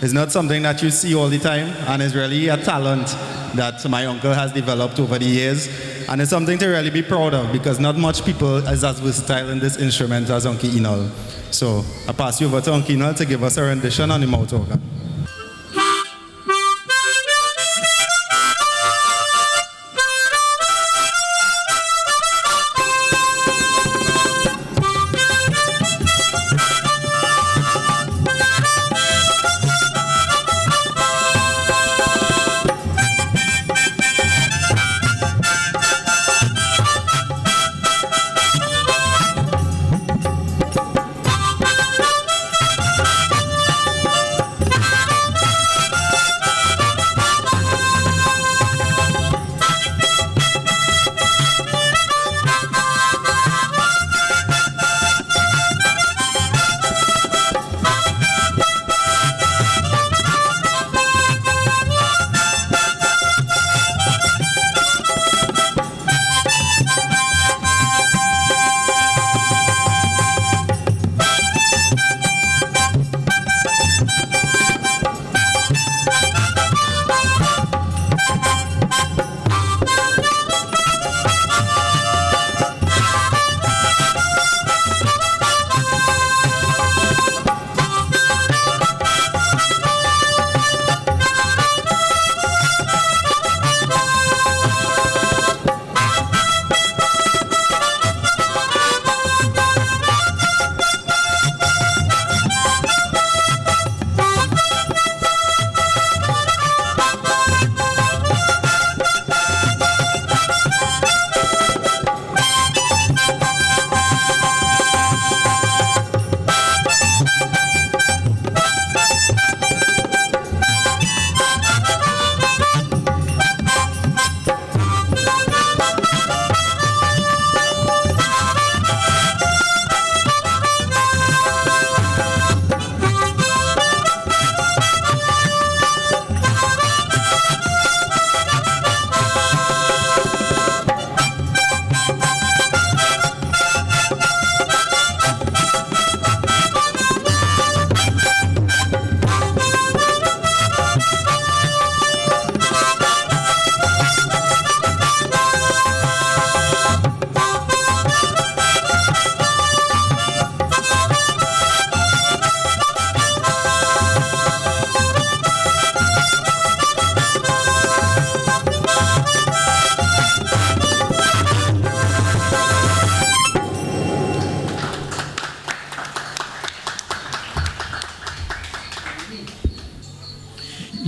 It's not something that you see all the time, and it's really a talent that my uncle has developed over the years. And it's something to really be proud of because not much people is as versatile in this instrument as Uncle Enol. So I pass you over to Uncle Enol to give us a rendition on the mouth organ.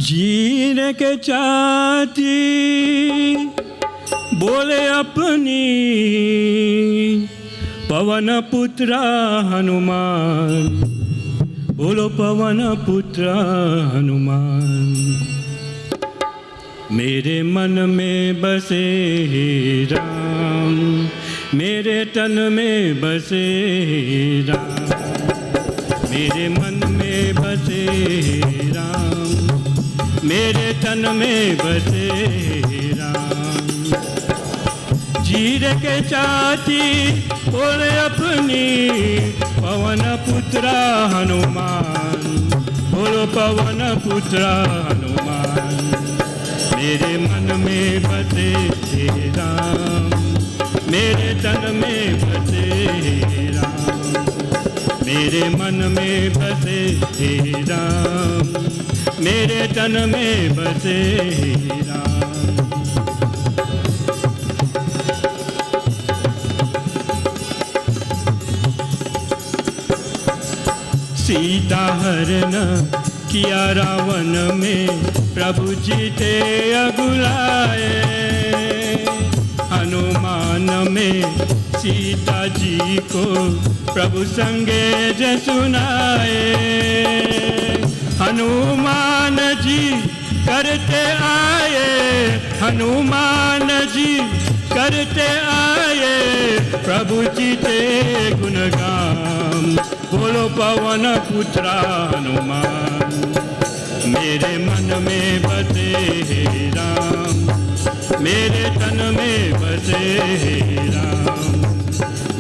जीने के चाहती बोले अपनी पवन पुत्र हनुमान, बोलो पवन पुत्र हनुमान। मेरे मन में बसे हे राम, मेरे तन में बसे हे राम, मेरे मन में बसे हे राम, मेरे तन में बसे हे राम। जीरे के चाची बोले अपनी पवन पुत्र हनुमान, बोलो पवन पुत्र हनुमान। मेरे मन में बसे हे राम, मेरे तन में बसे हे राम, मेरे मन में बसे हे राम, मेरे तन में बसे हे राम। सीता हरण किया रावण में, प्रभु जी थे अगुलाए। हनुमान में सीता जी को प्रभु संगेज सुनाए। हनुमान जी करते आए, हनुमान जी करते आए, प्रभु जी थे गुणगान, बोलो पवन पुत्र हनुमान। मेरे मन में बसे हे राम, मेरे तन में बसे हे राम,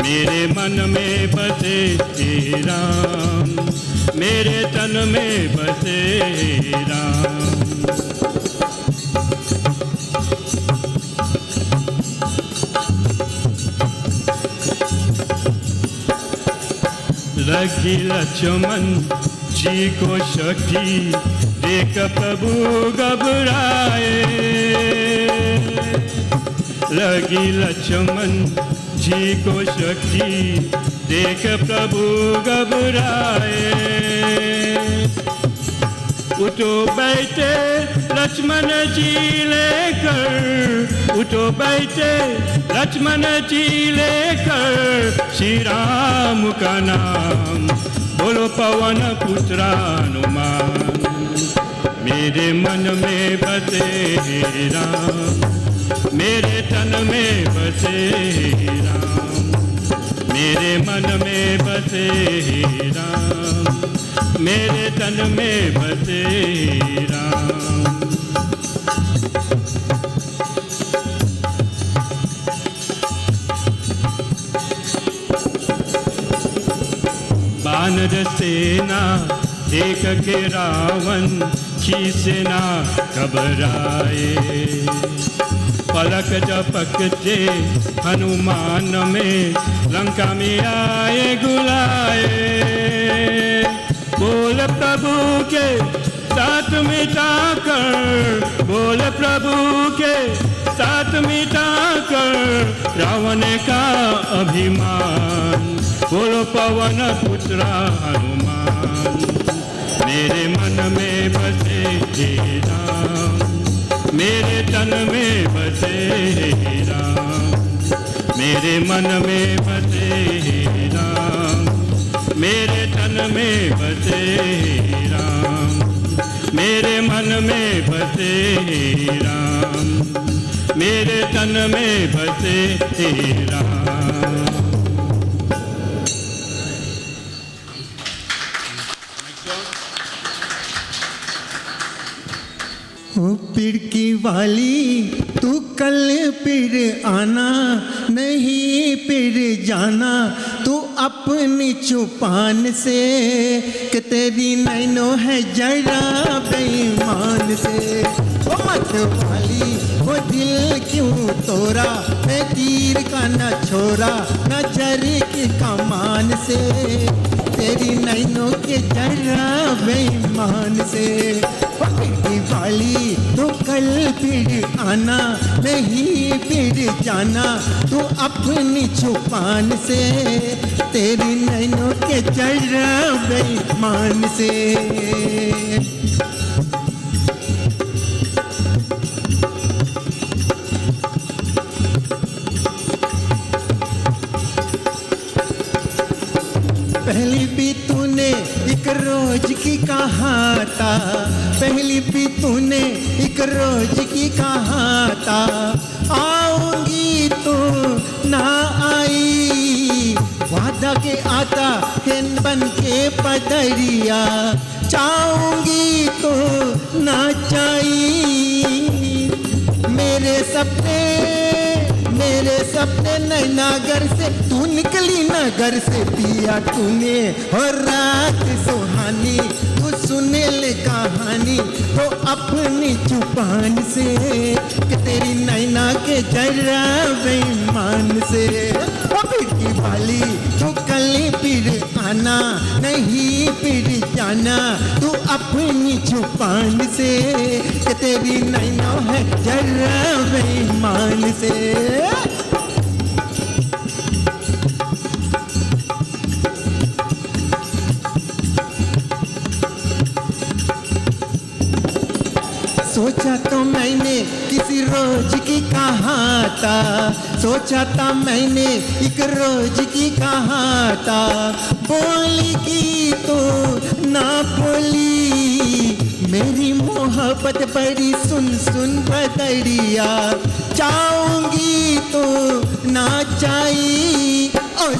मेरे मन में बसे हे राम, मेरे तन में बसे हे राम। लगी लक्ष्मण जी को शक्ति देख प्रभु घबराए। लगी लक्ष्मण जी को शक्ति देख प्रभु घबराए। उठो बैठे लक्ष्मण जी लेकर, उठो बैठे लक्ष्मण जी लेकर, श्री राम का नाम बोलो पवन पुत्र हनुमान। मेरे मन में बसे हे राम, मेरे तन में बसे हे राम, मेरे मन में बसे हे राम, मेरे तन में बसे हे राम। वानर सेना देख के रावण की सेना घबराए। पलक झपकते हनुमान में लंका में आए गुलाए। बोल प्रभु के साथ मिटाकर, बोल प्रभु के साथ मिटाकर, रावण का अभिमान, बोलो पवन पुत्र हनुमान। मेरे मन में बसे हे राम, मेरे तन में बसे हे राम, मेरे मन में बसे हे राम, मेरे तन में बसे हे राम, मेरे मन में बसे हे राम, मेरे तन में बसे हे राम। ओ पिड़की वाली तू कल फिर आना, नहीं फिर जाना तू अपनी चुपान से, कि तेरी नैनो है जरा बेईमान से। ओ मत वाली वो दिल क्यों तोड़ा, मैं तीर का न छोड़ा नजर की कमान से, तेरी नैनो के जरा बेईमान से। वाली तो कल फिर आना, नहीं फिर जाना तू अपनी छुपान से, तेरी नैनों के जरा बेईमान से। पहली भी तूने एक रोज की कहा था, पहली भी तूने एक रोज की कहा था, आऊंगी तो ना आई, वादा के आता है बन के पदरिया, चाहूंगी तो ना चाही। मेरे सपने नैनागर से तू निकली नगर से, पिया तूने और रात सुहानी, तू सुने ले कहानी तो अपनी जुबान से, कि तेरी नैना के जरा बेईमान से। ओ खिड़की वाली तू कल फिर आना, नहीं फिर जाना, तू अपनी जुबान से, कि तेरी नैना है जरा बेईमान से। सोचा तो मैंने किसी रोज की कहा था, सोचा था मैंने एक रोज की कहा था, बोली की तो ना बोली, मेरी मोहब्बत बड़ी सुन सुन बदरिया, चाहूंगी तो ना चाही। और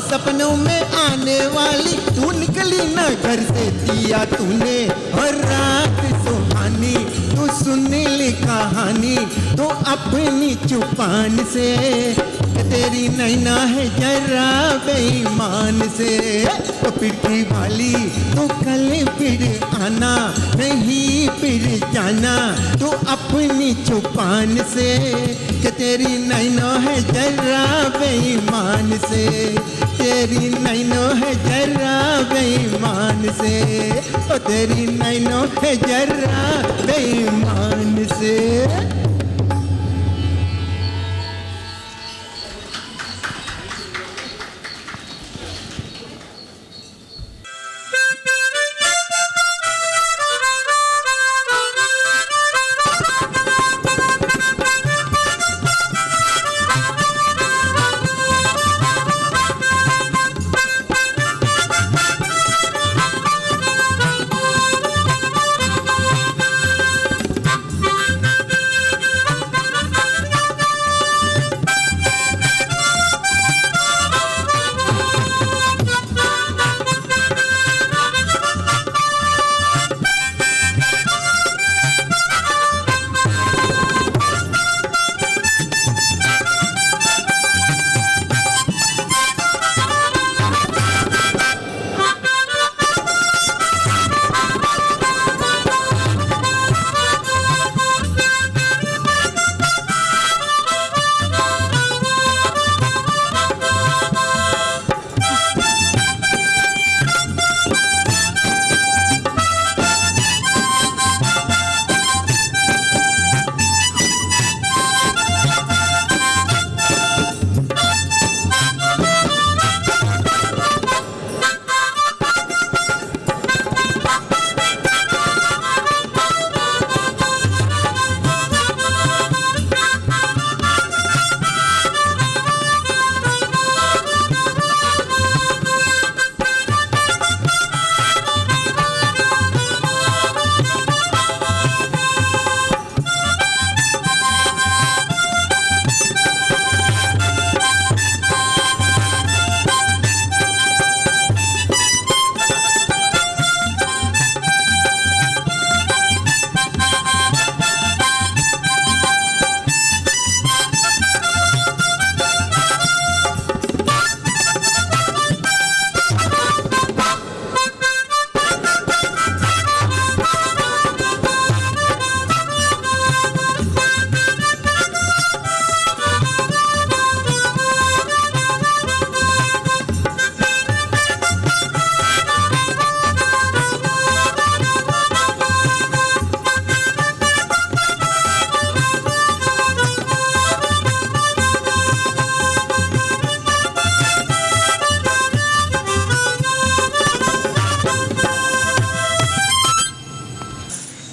सपनों में आने वाली तू निकली ना घर से, दिया तूने और रात सुहानी, तू सुने ले कहानी तो अपनी जुबान से, तेरी नैना है जरा बेईमान से। तो पिड़की वाली तो कल फिर आना, नहीं फिर जाना, तो अपनी जुबान से, कि तेरी नैना है जरा बेईमान से, तेरी नैनो है जरा बेईमान से, ओ तेरी नैनो है जरा बेईमान से।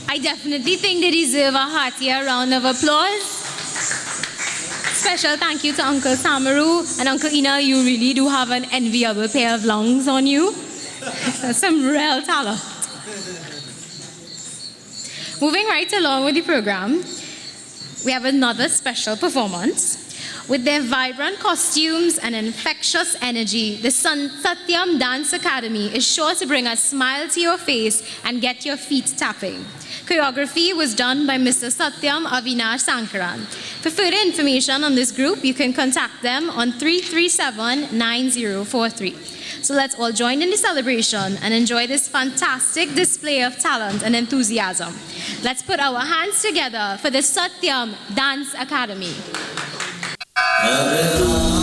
I definitely think they deserve a heartier round of applause. special thank you to Uncle Samaru and Uncle Ina. You really do have an enviable pair of lungs on you. That's some real talent. Moving right along with the program, we have another special performance. With their vibrant costumes and infectious energy, the Satyam Dance Academy is sure to bring a smile to your face and get your feet tapping. Choreography was done by Mr. Satyam Avinash Sankaran. For further information on this group, you can contact them on 337-9043. So let's all join in the celebration and enjoy this fantastic display of talent and enthusiasm. Let's put our hands together for the Satyam Dance Academy. Ram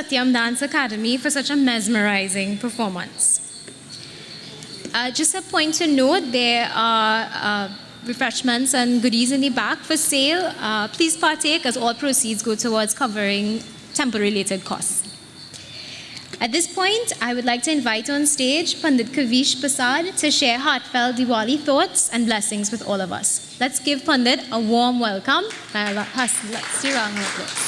Satyam Dance Academy for such a mesmerizing performance. Just a point to note, there are refreshments and goodies in the back for sale. Please partake as all proceeds go towards covering temple-related costs. At this point, I would like to invite on stage Pandit Kavish Prasad to share heartfelt Diwali thoughts and blessings with all of us. Let's give Pandit a warm welcome. Let's do a round of applause.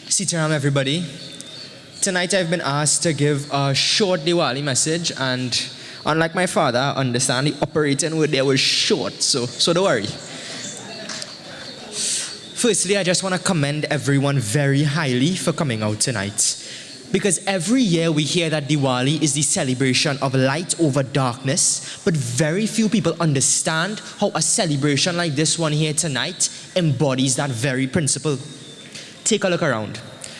Sitaram, everybody. Tonight I've been asked to give a short Diwali message, and unlike my father, I understand the operating word there was short, so don't worry. Firstly, I just want to commend everyone very highly for coming out tonight. Because every year we hear that Diwali is the celebration of light over darkness, but very few people understand how a celebration like this one here tonight embodies that very principle. Take a look around.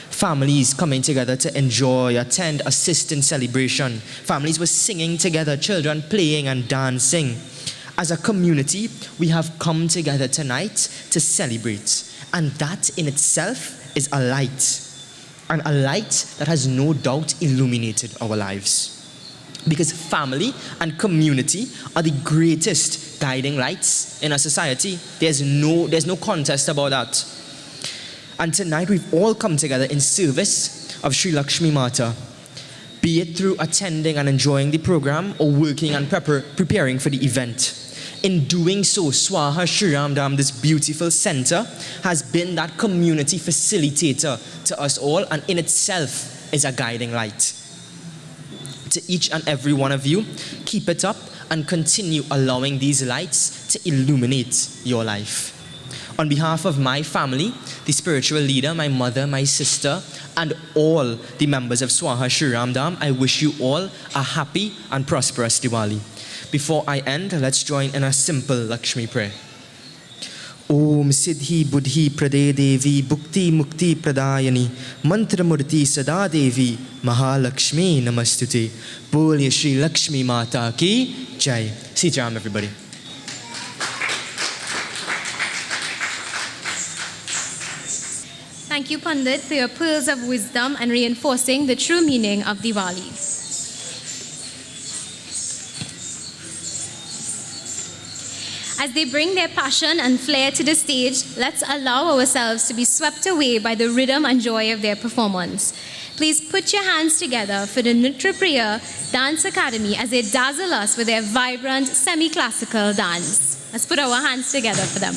Families coming together to enjoy, attend, assist in celebration. Families were singing together, children playing and dancing. As a community, we have come together tonight to celebrate. And that in itself is a light. And a light that has no doubt illuminated our lives. Because family and community are the greatest guiding lights in a society. There's no contest about that. And tonight we've all come together in service of Sri Lakshmi Mata, be it through attending and enjoying the program or working and preparing for the event. In doing so, Swaha Shri Ramdam, this beautiful center, has been that community facilitator to us all, and in itself is a guiding light. To each and every one of you, keep it up and continue allowing these lights to illuminate your life. On behalf of my family, the spiritual leader, my mother, my sister, and all the members of Swaha Shri Ramdam, I wish you all a happy and prosperous Diwali. Before I end, let's join in a simple Lakshmi prayer. Om Siddhi Buddhi Prade Devi Bhukti Mukti Pradayani Mantra Murti Sada Devi Mahalakshmi Namastute. Bolye Shri Lakshmi Mata Ki Jai. Sitaram, everybody. Thank you, Pandit, for your pearls of wisdom and reinforcing the true meaning of Diwali. As they bring their passion and flair to the stage, let's allow ourselves to be swept away by the rhythm and joy of their performance. Please put your hands together for the Nutra Priya Dance Academy as they dazzle us with their vibrant semi-classical dance. Let's put our hands together for them.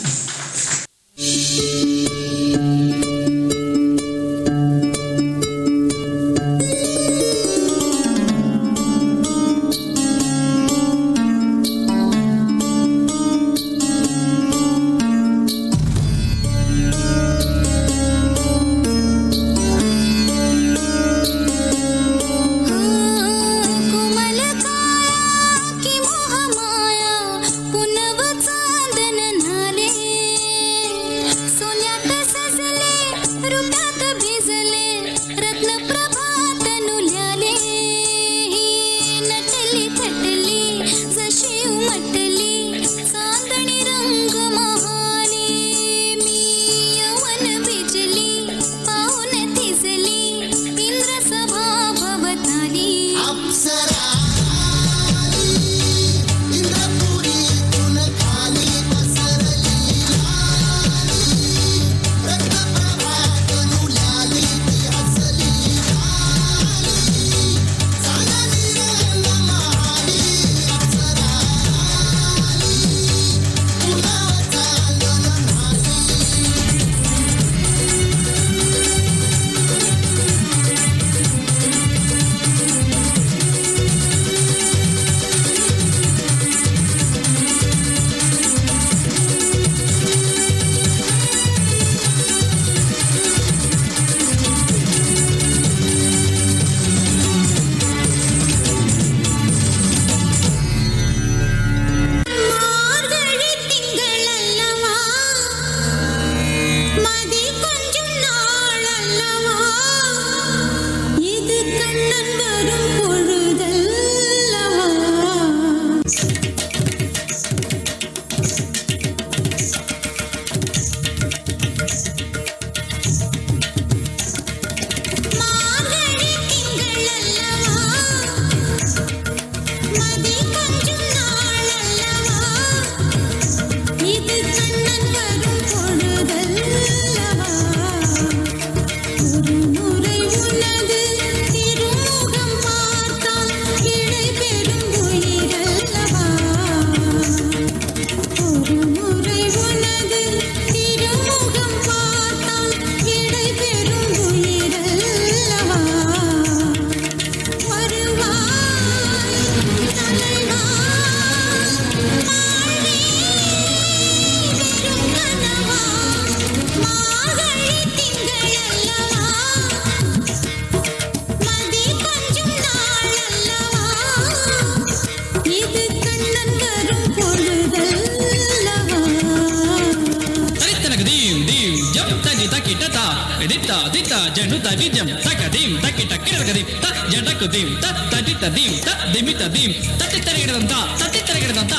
Edita, dita, januta, dijam, takadim, takita, kiragadim, tak, jadakudim, tak, tadita, dim, tak, dimita, dim, tatitarigadanta, tatitarigadanta,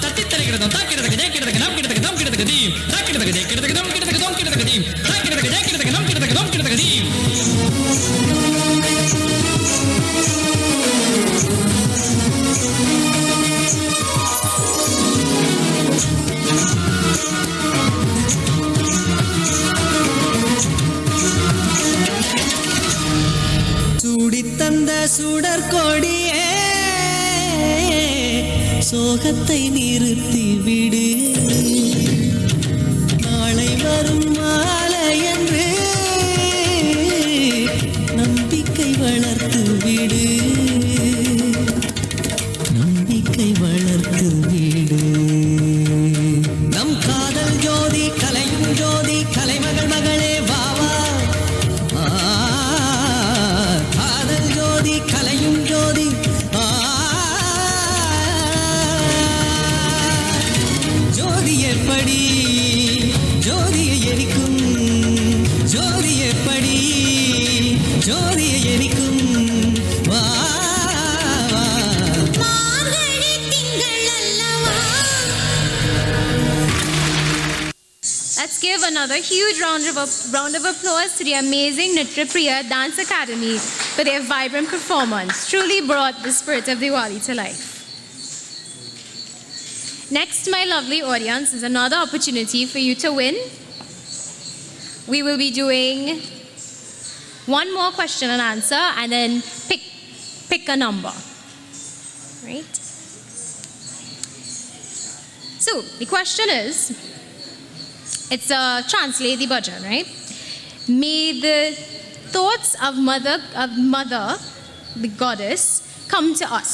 tatitarigadanta, kiragadim, kiragadim, kiragadim, takiragadim, kiragadim, kiragadim, kiragadim, takiragadim, kiragadim, kiragadim, kiragadim. சூடித்தந்த சுடற்கொடியே சோகத்தை நிறுத்தி விடு நாளை வரும் மாலை என்று நம்பிக்கை வளர்த்து விடு நம்பிக்கை வளர்த்து விடு நம் காதல் ஜோதி கலையும் ஜோதி கலைமகள் மகளே வாவா காதல் ஜோதி கலையும் ஜோதி ஜோதி எப்படி ஜோதியை எரிக்கும் ஜோதி எப்படி ஜோதியை எரிக்கும் வா Let's give another huge round of applause to the amazing Nitya Priya Dance Academy for their vibrant performance. Truly brought the spirit of Diwali to life. Next, my lovely audience, is another opportunity for you to win. We will be doing one more question and answer and then pick a number. Right? So, the question is, it's a translate the bhajan, right? May the thoughts of mother, the goddess, come to us.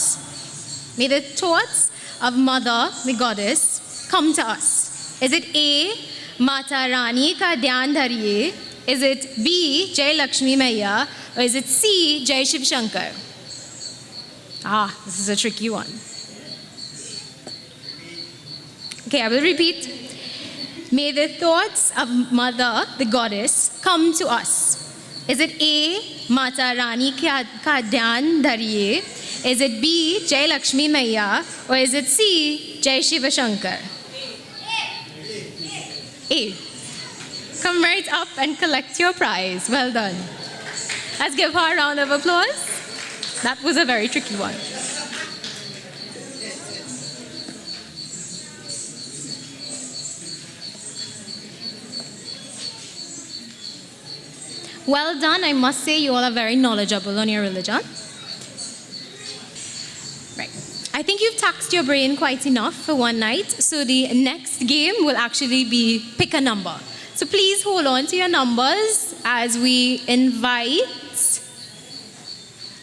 May the thoughts of mother, the goddess, come to us. Is it A, Mata Rani ka dhyan dhariye? Is it B, Jai Lakshmi Maiya? Or is it C, Jai Shiv Shankar? This is a tricky one. Okay, I will repeat. May the thoughts of mother, the goddess, come to us. Is it A, Mata Rani ka dhyan dhariye? Is it B, Jai Lakshmi Maiya? Or is it C, Jai Shiva Shankar? A. Come right up and collect your prize. Well done. Let's give her a round of applause. That was a very tricky one. Well done. I must say you all are very knowledgeable on your religion. Right. I think you've taxed your brain quite enough for one night, so the next game will actually be pick a number. So please hold on to your numbers as we invite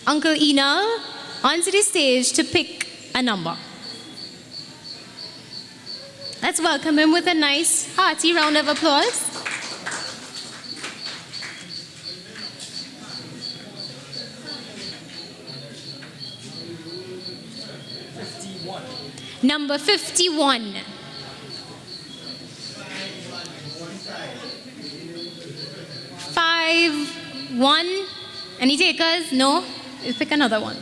Uncle Enal onto the stage to pick a number. Let's welcome him with a nice hearty round of applause. Number 51. 5-1. Any takers? No? We'll pick another one.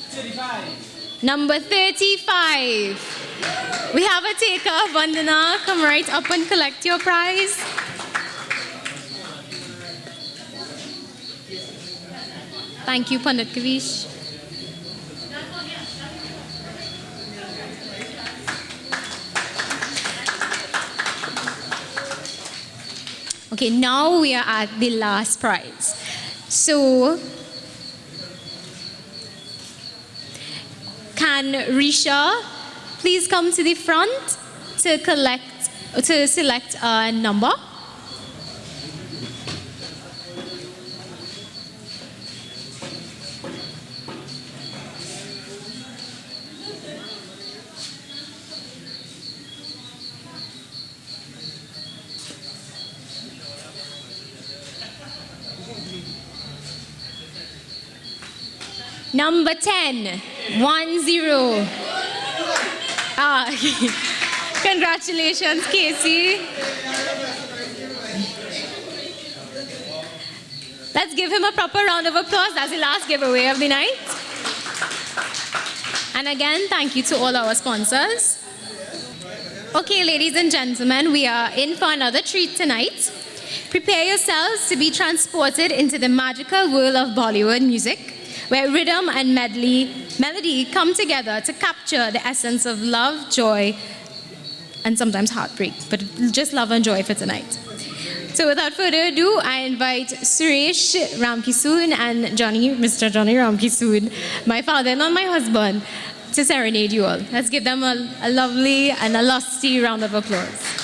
35. Number 35. We have a taker, Vandana. Come right up and collect your prize. Thank you, Pandit Kavish. Okay, now we are at the last prize. So, can Risha please come to the front to select a number? Number 10, 1-0. Congratulations, Casey. Let's give him a proper round of applause. That's the last giveaway of the night. And again, thank you to all our sponsors. Okay, ladies and gentlemen, we are in for another treat tonight. Prepare yourselves to be transported into the magical world of Bollywood music, where rhythm and melody come together to capture the essence of love, joy, and sometimes heartbreak, but just love and joy for tonight. So without further ado, I invite Suresh Ramkisoon and Mr. Johnny Ramkisoon, my father-in-law and my husband, to serenade you all. Let's give them a lovely and a lusty round of applause.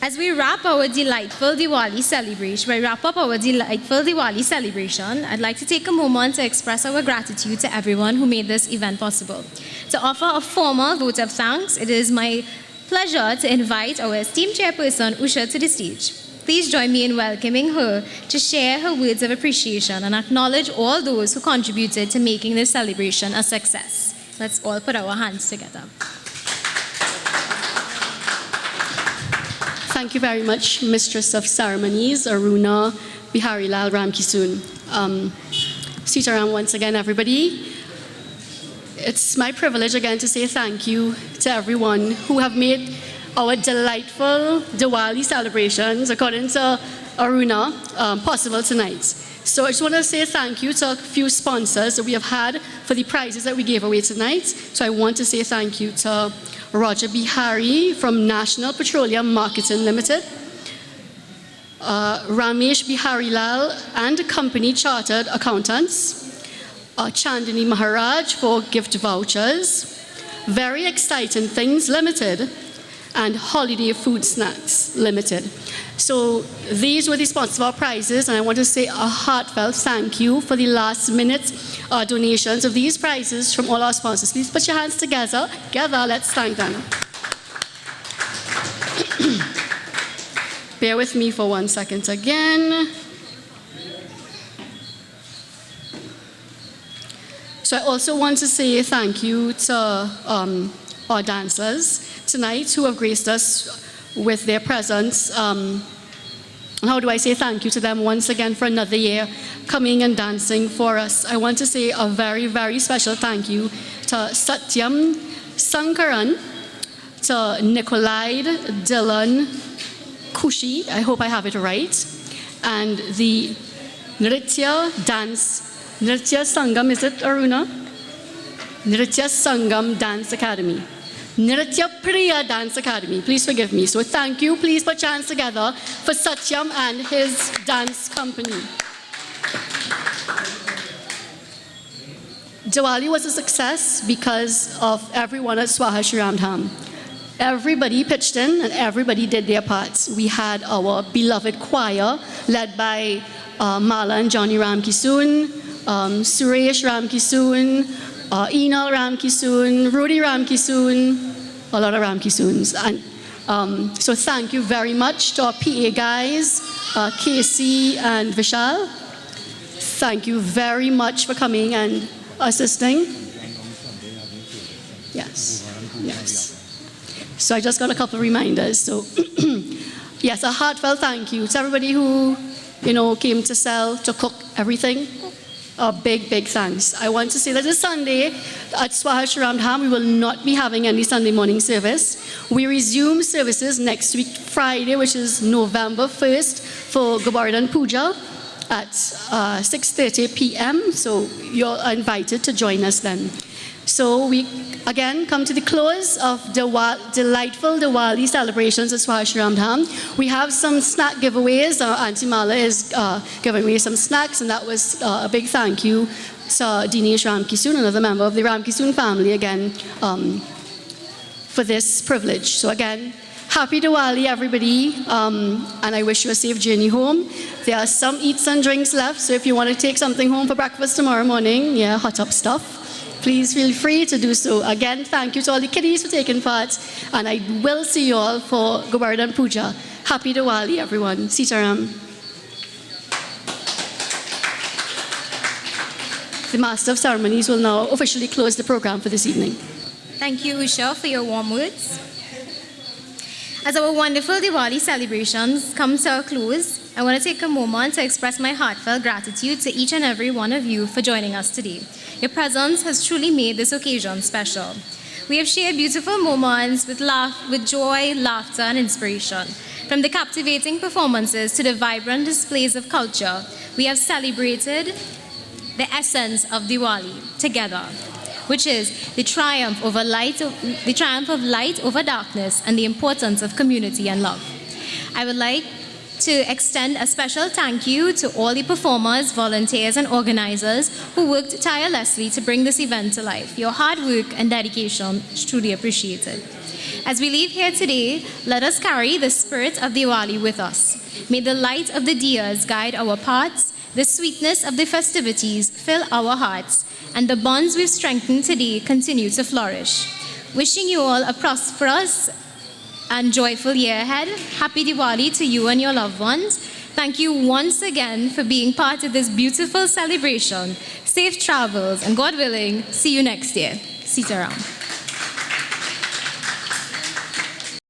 As we wrap our delightful Diwali celebration, I'd like to take a moment to express our gratitude to everyone who made this event possible. To offer a formal vote of thanks, it is my pleasure to invite our esteemed chairperson, Usha, to the stage. Please join me in welcoming her to share her words of appreciation and acknowledge all those who contributed to making this celebration a success. Let's all put our hands together. Thank you very much, Mistress of Ceremonies, Aruna Biharilal Ramkisoon. Sitaram once again, everybody. It's my privilege again to say thank you to everyone who have made our delightful Diwali celebrations, according to Aruna, possible tonight. So I just want to say thank you to a few sponsors that we have had for the prizes that we gave away tonight. So I want to say thank you to Roger Bihari from National Petroleum Marketing Limited, Ramesh Biharilal and Company Chartered Accountants, Chandini Maharaj for gift vouchers, Very Exciting Things Limited, and Holiday Food Snacks Limited. So these were the sponsors of our prizes, and I want to say a heartfelt thank you for the last minute donations of these prizes from all our sponsors. Please put your hands together. Let's thank them. Bear with me for 1 second again. So I also want to say thank you to our dancers tonight who have graced us with their presence. And how do I say thank you to them once again for another year coming and dancing for us? I want to say a very, very special thank you to Satyam Sankaran, to Nikolai Dylan Kushi, I hope I have it right, and the Nritya Sangam, is it Aruna? Nritya Sangam Dance Academy. Nritya Priya Dance Academy. Please forgive me. So thank you. Please put your hands together for Satyam and his dance company. Diwali was a success because of everyone at Swaha Shri Ram Dham. Everybody pitched in and everybody did their parts. We had our beloved choir led by Mala and Johnny Ramkisoon, Suresh Ramkisoon, Enal Ramkisoon, Rudy Ramkisoon, a lot of Ramkisoons. And so thank you very much to our PA guys, Casey and Vishal. Thank you very much for coming and assisting. Yes. So I just got a couple of reminders. So yes, a heartfelt thank you to everybody who, came to sell, to cook, everything. A big, big thanks. I want to say that this Sunday at Swaha Shri Ram Dham, we will not be having any Sunday morning service. We resume services next week, Friday, which is November 1st, for Govardhan Puja at 6:30 p.m. So you're invited to join us then. So we again come to the close of delightful Diwali celebrations at Swaha Shri Ram Dham. We have some snack giveaways. Auntie Mala is giving away some snacks, and that was a big thank you to Dinesh Ramkisoon, another member of the Ramkisoon family, again, for this privilege. So again, happy Diwali, everybody, and I wish you a safe journey home. There are some eats and drinks left, so if you want to take something home for breakfast tomorrow morning, hot up stuff, please feel free to do so. Again, thank you to all the kiddies for taking part, and I will see you all for Govardhan Puja. Happy Diwali, everyone. Sitaram. The Master of Ceremonies will now officially close the program for this evening. Thank you, Usha, for your warm words. As our wonderful Diwali celebrations come to a close, I want to take a moment to express my heartfelt gratitude to each and every one of you for joining us today. Your presence has truly made this occasion special. We have shared beautiful moments with joy, laughter, and inspiration. From the captivating performances to the vibrant displays of culture, we have celebrated the essence of Diwali together, which is the triumph of light over darkness and the importance of community and love. I would like to extend a special thank you to all the performers, volunteers, and organizers who worked tirelessly to bring this event to life. Your hard work and dedication is truly appreciated. As we leave here today, let us carry the spirit of Diwali with us. May the light of the diyas guide our paths, the sweetness of the festivities fill our hearts, and the bonds we've strengthened today continue to flourish. Wishing you all a prosperous and joyful year ahead. Happy Diwali to you and your loved ones. Thank you once again for being part of this beautiful celebration. Safe travels, and God willing, see you next year. Sitaram.